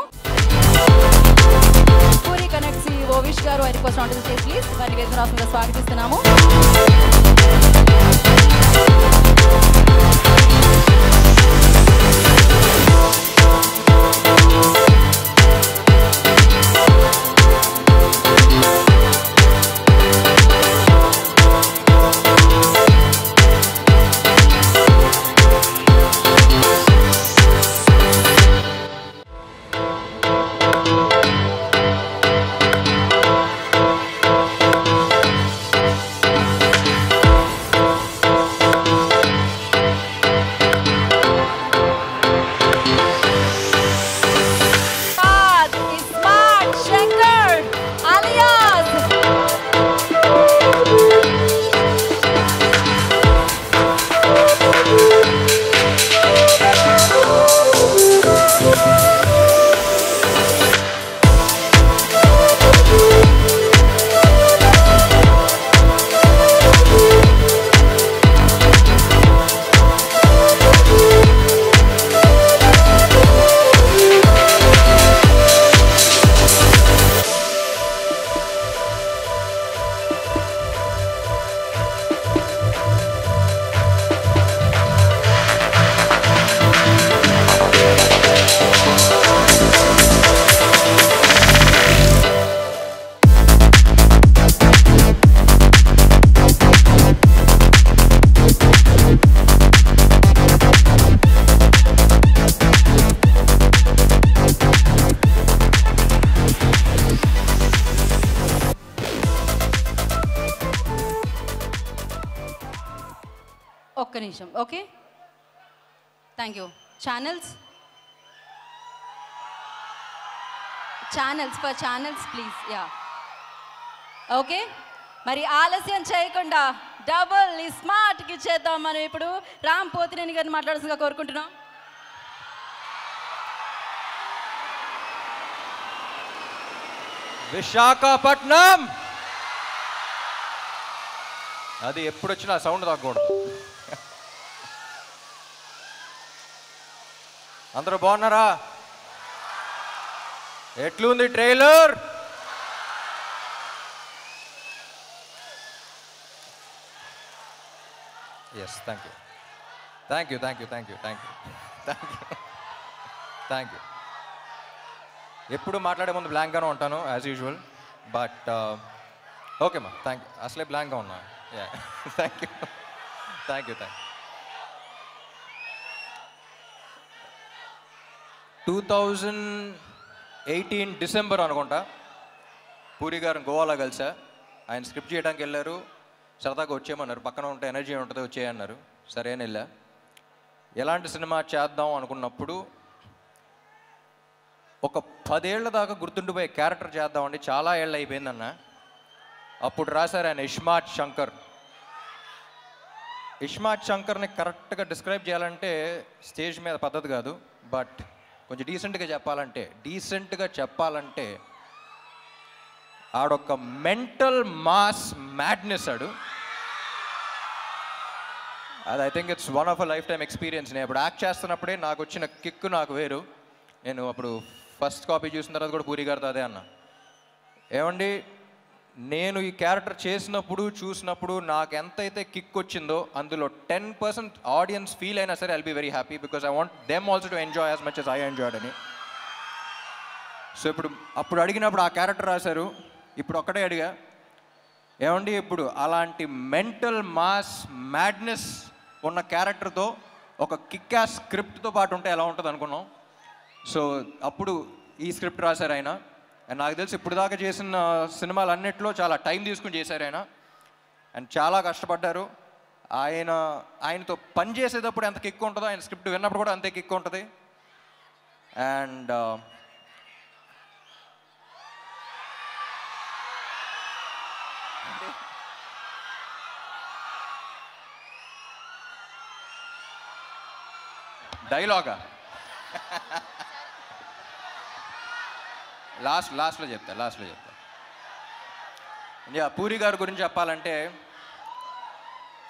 పూరి కనెక్ట్ CEO విష్ గారు, I request on to the stage please. వారిని వేదమురాసంగా స్వాగతిస్తున్నాము. నిమిషం. Okay, thank you. Channels for channels please. Yeah okay, మరి ఆలస్యం చేయకుండా డబుల్ స్మార్ట్కి ఇచ్చేద్దాం మనం. ఇప్పుడు రామ్ పోతినేని గారిని మాట్లాడాల్సిందిగా కోరుకుంటున్నాం. విశాఖపట్నం అది ఎప్పుడు వచ్చినా సౌండ్ తగ్గకూడదు. అందరూ బాగున్నారా? ఎట్లుంది ట్రైలర్? Yes, thank you. ఎప్పుడు మాట్లాడే ముందు బ్లాంక్గానే ఉంటాను యాజ్ యూజువల్, బట్ ఓకే మా, థ్యాంక్ యూ. అసలే బ్లాంక్గా ఉన్నా. Thank you. 2018 డిసెంబర్ అనుకుంటా పూరి గారిని గోవాలో కలిసా. ఆయన స్క్రిప్ట్ చేయడానికి వెళ్ళారు, సరదాగా వచ్చేయమన్నారు. పక్కన ఉంటే ఎనర్జీ ఉంటుంది, వచ్చేయన్నారు. సరే అని వెళ్ళా. ఎలాంటి సినిమా చేద్దాం అనుకున్నప్పుడు ఒక 10 ఏళ్ల దాకా గుర్తుండిపోయే క్యారెక్టర్ చేద్దామండి, చాలా ఏళ్ళు అయిపోయిందన్న. అప్పుడు రాశారు ఆయన ఇష్మాత్ శంకర్ని కరెక్ట్గా డిస్క్రైబ్ చేయాలంటే స్టేజ్ మీద పద్ధతి కాదు, బట్ కొంచెం డీసెంట్గా చెప్పాలంటే ఆడొక మెంటల్ మాస్ మ్యాడ్నెస్ ఆడు. అది I think it's one of a life time experience. నేను ఇప్పుడు యాక్ట్ చేస్తున్నప్పుడే నాకు వచ్చిన కిక్ నాకు వేరు. నేను అప్పుడు ఫస్ట్ కాపీ చూసిన తర్వాత కూడా పూరి గారితో అదే అన్నా, ఏమండి నేను ఈ క్యారెక్టర్ చూసినప్పుడు నాకు ఎంతైతే కిక్ వచ్చిందో అందులో 10% ఆడియన్స్ ఫీల్ అయినా సరే I'll be very happy, because I want them also to enjoy as much as I enjoyed అని. సో అప్పుడు అడిగినప్పుడు ఆ క్యారెక్టర్ రాశారు. ఇప్పుడు ఒక్కటే అడిగా, ఏమండి ఇప్పుడు అలాంటి మెంటల్ మాస్ మ్యాడ్నెస్ ఉన్న క్యారెక్టర్తో ఒక కిక్ యాస్ స్క్రిప్ట్తో పాటు ఉంటే ఎలా ఉంటుంది అనుకున్నాం. సో అప్పుడు ఈ స్క్రిప్ట్ రాశారు ఆయన. అండ్ నాకు తెలిసి ఇప్పుడు దాకా చేసిన సినిమాలు అన్నిట్లో చాలా టైం తీసుకుని చేశారు ఆయన, అండ్ చాలా కష్టపడ్డారు. ఆయనతో పని చేసేటప్పుడు ఎంత కిక్ ఉంటుందో ఆయన స్క్రిప్ట్ విన్నప్పుడు కూడా అంతే కిక్ ఉంటుంది. అండ్ డైలాగా లాస్ట్లో చెప్తా. పూరి గారి గురించి చెప్పాలంటే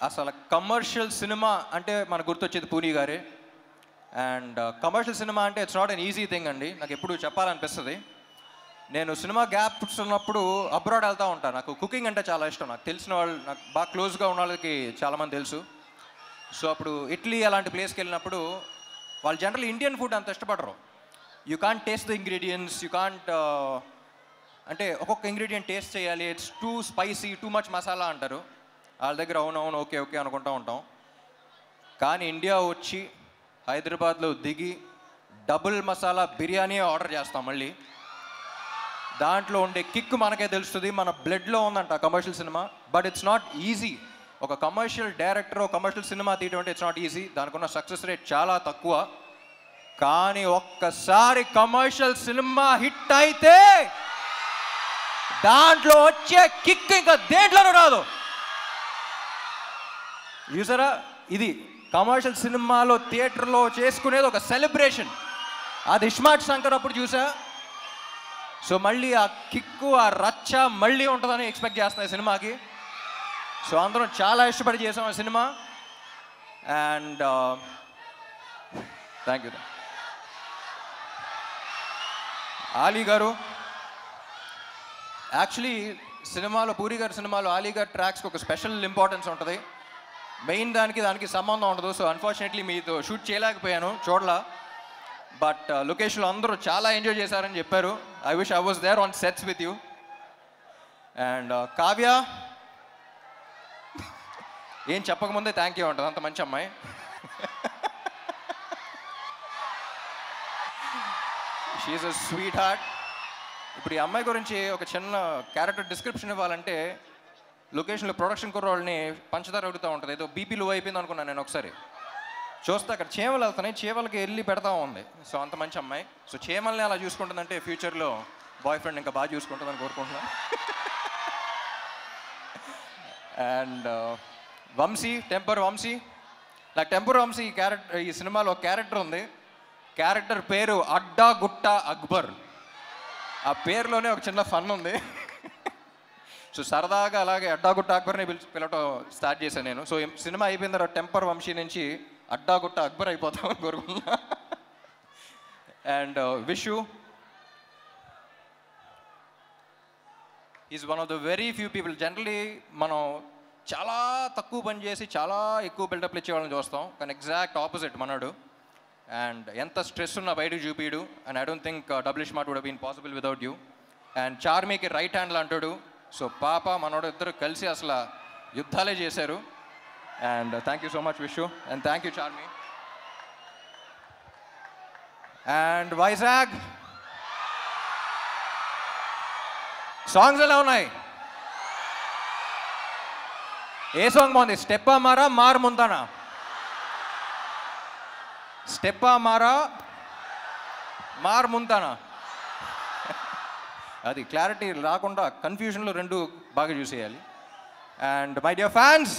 అసలు కమర్షియల్ సినిమా అంటే మనకు గుర్తొచ్చేది పూరి గారే. అండ్ కమర్షియల్ సినిమా అంటే it's not an easy thing అండి. నాకు ఎప్పుడు చెప్పాలనిపిస్తుంది. నేను సినిమా గ్యాప్స్ ఉన్నప్పుడు అబ్రాడ్ వెళ్తూ ఉంటాను. నాకు కుకింగ్ అంటే చాలా ఇష్టం. నాకు తెలిసిన వాళ్ళు, నాకు బాగా క్లోజ్గా ఉన్న వాళ్ళకి చాలామంది తెలుసు. సో అప్పుడు ఇటలీ అలాంటి ప్లేస్కి వెళ్ళినప్పుడు వాళ్ళు జనరల్ ఇండియన్ ఫుడ్ అంత ఇష్టపడరు. You can't taste the ingredients, you can't అంటే ఒక్కొక్క ఇంగ్రీడియంట్ టేస్ట్ చేయాలి, it's two spicy, too much masala అంటారు. వాళ్ళ దగ్గర అవునవును ఓకే అనుకుంటూ ఉంటాం. కానీ ఇండియా వచ్చి హైదరాబాద్లో దిగి డబుల్ మసాలా బిర్యానీ ఆర్డర్ చేస్తాం. మళ్ళీ దాంట్లో ఉండే కిక్ మనకే తెలుస్తుంది, మన బ్లడ్లో ఉందంట commercial cinema. But it's not easy. ఒక కమర్షియల్ డైరెక్టర్ కమర్షియల్ సినిమా తీయడం అంటే ఇట్స్ నాట్ ఈజీ. దానికి ఉన్న సక్సెస్ రేట్ చాలా తక్కువ. కానీ ఒక్కసారి కమర్షియల్ సినిమా హిట్ అయితే దాంట్లో వచ్చే కిక్ ఇంకా దేంట్లోనూ రాదు. చూసారా, ఇది కమర్షియల్ సినిమాలో థియేటర్లో చేసుకునేది ఒక సెలబ్రేషన్. అది ఇష్మాత్ శంకర్ అప్పుడు చూసా. సో మళ్ళీ ఆ కిక్కు, ఆ రచ్చ మళ్ళీ ఉంటుందని ఎక్స్పెక్ట్ చేస్తున్నాయి సినిమాకి. సో అందరం చాలా ఇష్టపడి చేసాం ఆ cinema. And thank you. Ali గారు యాక్చువల్లీ సినిమాలో, పూరి గారి సినిమాలో ఆలీ గారి ట్రాక్స్కి ఒక స్పెషల్ ఇంపార్టెన్స్ ఉంటుంది. మెయిన్ దానికి సంబంధం ఉండదు. సో అన్ఫార్చునేట్లీ మీతో షూట్ చేయలేకపోయాను, చూడలా. బట్ లొకేషన్లో అందరూ చాలా ఎంజాయ్ చేశారని చెప్పారు. I wish I was there on sets with you. And Kavya ఏం చెప్పకముందే థ్యాంక్ యూ ఉంటుంది, అంత మంచి అమ్మాయి. She is a sweet heart. ఇప్పుడు ఈ అమ్మాయి గురించి ఒక చిన్న క్యారెక్టర్ డిస్క్రిప్షన్ ఇవ్వాలంటే, లొకేషన్లో ప్రొడక్షన్ కుర్రోళ్ళని పంచదార అడుగుతూ ఉంటుంది, ఏదో బీపీ లో అయిపోయింది అనుకున్నాను నేను ఒకసారి. చూస్తే అక్కడ చీమలు వెళ్తున్నాయి, చీమలకి వెళ్ళి పెడతా ఉంది. సో అంత మంచి అమ్మాయి. సో చీమల్ని అలా చూసుకుంటుందంటే ఫ్యూచర్లో బాయ్ ఫ్రెండ్ ఇంకా బాగా చూసుకుంటుందని కోరుకుంటున్నాను. And Vamsi, temper Vamsi. నాకు టెంపర్ వంశీ క్యారెక్టర్, ఈ సినిమాలో ఒక క్యారెక్టర్ ఉంది. క్యారెక్టర్ పేరు అడ్డా గుట్ట అక్బర్. ఆ పేరులోనే ఒక చిన్న ఫన్ ఉంది. సో సరదాగా అలాగే అడ్డాగుట్ట అక్బర్ని పిలవటం స్టార్ట్ చేశాను నేను. సో సినిమా అయిపోయిన తర్వాత టెంపర్ వంశీ నుంచి అడ్డాగుట్ట అక్బర్ అయిపోతామని కోరుకుంటున్నా. And Vishu is one of the very few people. Generally మనం చాలా తక్కువ పని చేసి చాలా ఎక్కువ బిల్డప్లు ఇచ్చేవాళ్ళని చూస్తాం, కానీ ఎగ్జాక్ట్ ఆపోజిట్ మనోడు. అండ్ ఎంత స్ట్రెస్ ఉన్నా బయటకు చూపిడు. And I don't think double smart would have been possible without you. And చార్మీకి రైట్ హ్యాండ్లు అంటాడు. సో పాప మనోడు ఇద్దరు కలిసి అసలు యుద్ధాలే చేశారు. And thank you so much Vishu. And thank you Charmi. And Vizag songs ఎలా ఉన్నాయి? ఏ సాంగ్ బాగుంది? స్టెప్పా మారా మార్ ముందానా? స్టెప్పా మారా మార్ ముందానా? అది క్లారిటీ రాకుండా కన్ఫ్యూజన్లో రెండు బాగా చూసేయాలి. అండ్ మై డియర్ ఫ్యాన్స్,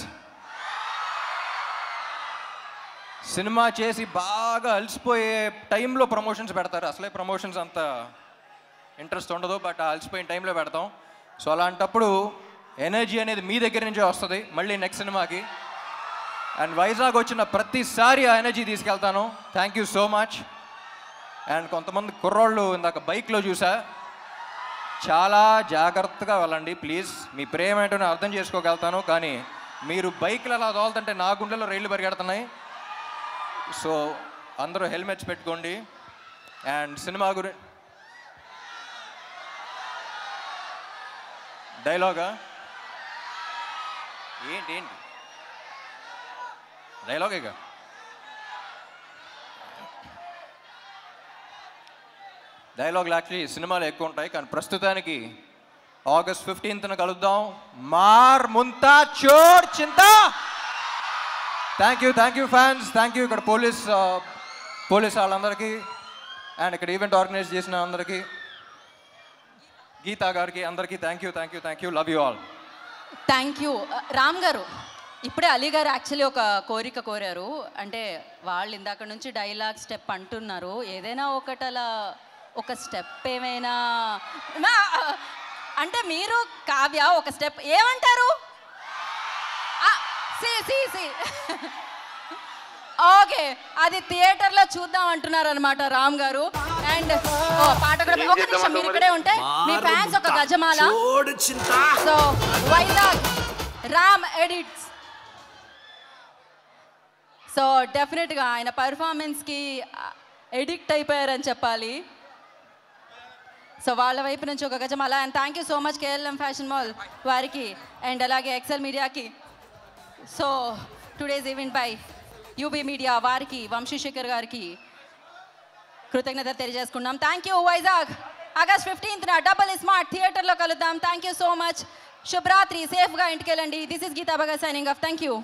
సినిమా చేసి బాగా అలసిపోయే టైంలో ప్రమోషన్స్ పెడతారు. అసలే ప్రమోషన్స్ అంత ఇంట్రెస్ట్ ఉండదు, బట్ ఆ అలసిపోయిన టైంలో పెడతాం. సో అలాంటప్పుడు ఎనర్జీ అనేది మీ దగ్గర నుంచే వస్తుంది మళ్ళీ నెక్స్ట్ సినిమాకి. అండ్ వైజాగ్ వచ్చిన ప్రతిసారి ఆ ఎనర్జీ తీసుకెళ్తాను. Thank you so much. And కొంతమంది కుర్రోళ్ళు ఇందాక బైక్లో చూసా, చాలా జాగ్రత్తగా వెళ్ళండి ప్లీజ్. మీ ప్రేమ ఏంటో నేను అర్థం చేసుకోగలుగుతాను, కానీ మీరు బైక్లు అలా తోలుతుంటే నా గుండెలో రైళ్లు పరిగెడుతున్నాయి. సో అందరూ హెల్మెట్స్ పెట్టుకోండి. అండ్ సినిమా డైలాగా ఏంటి డైలాగేగా? డైలాగులు యాక్చువల్లీ సినిమాలో ఎక్కువ ఉంటాయి, కానీ ప్రస్తుతానికి August 15th కలుద్దాం. మార్ ముంతా చోర్ చింతా. Thank you fans, thank you ఇక్కడ పోలీస్ వాళ్ళందరికీ, అండ్ ఇక్కడ ఈవెంట్ ఆర్గనైజ్ చేసిన అందరికీ, గీతా గారికి, అందరికీ thank you. Love you all. Thank you. Ram గారు, ఇప్పుడే అలీ గారు యాక్చువల్లీ ఒక కోరిక కోరారు. అంటే వాళ్ళు ఇందాక నుంచి డైలాగ్ స్టెప్ అంటున్నారు, ఏదైనా ఒకటలా ఒక స్టెప్ ఏమైనా అంటే మీరు కావ్య ఒక స్టెప్ ఏమంటారు? ఓకే, అది థియేటర్లో చూద్దాం అంటున్నారు అనమాట రామ్ గారు. అండ్ పాట కూడా ఒక నిమిషం మీరు ఇక్కడే ఉంటే మీ ఫ్యాన్స్ ఒక గజమాల. So Vizag Ram edits. So డెఫినెట్గా ఆయన పర్ఫార్మెన్స్కి ఎడిక్ట్ అయిపోయారని చెప్పాలి. సో వాళ్ళ వైపు నుంచి ఒక గజమాల. And thank you so much KLM fashion mall వారికి, అండ్ అలాగే ఎక్సెల్ మీడియాకి. So today's event by UB media వారికి, వంశీశేఖర్ గారికి కృతజ్ఞత తెలియజేసుకున్నాం. Thank you. Vizag August 15th double smart థియేటర్లో కలుద్దాం. Thank you so much. శుభరాత్రి, సేఫ్గా ఇంటికి వెళ్ళండి. This is Gita Bhagat signing off. Thank you.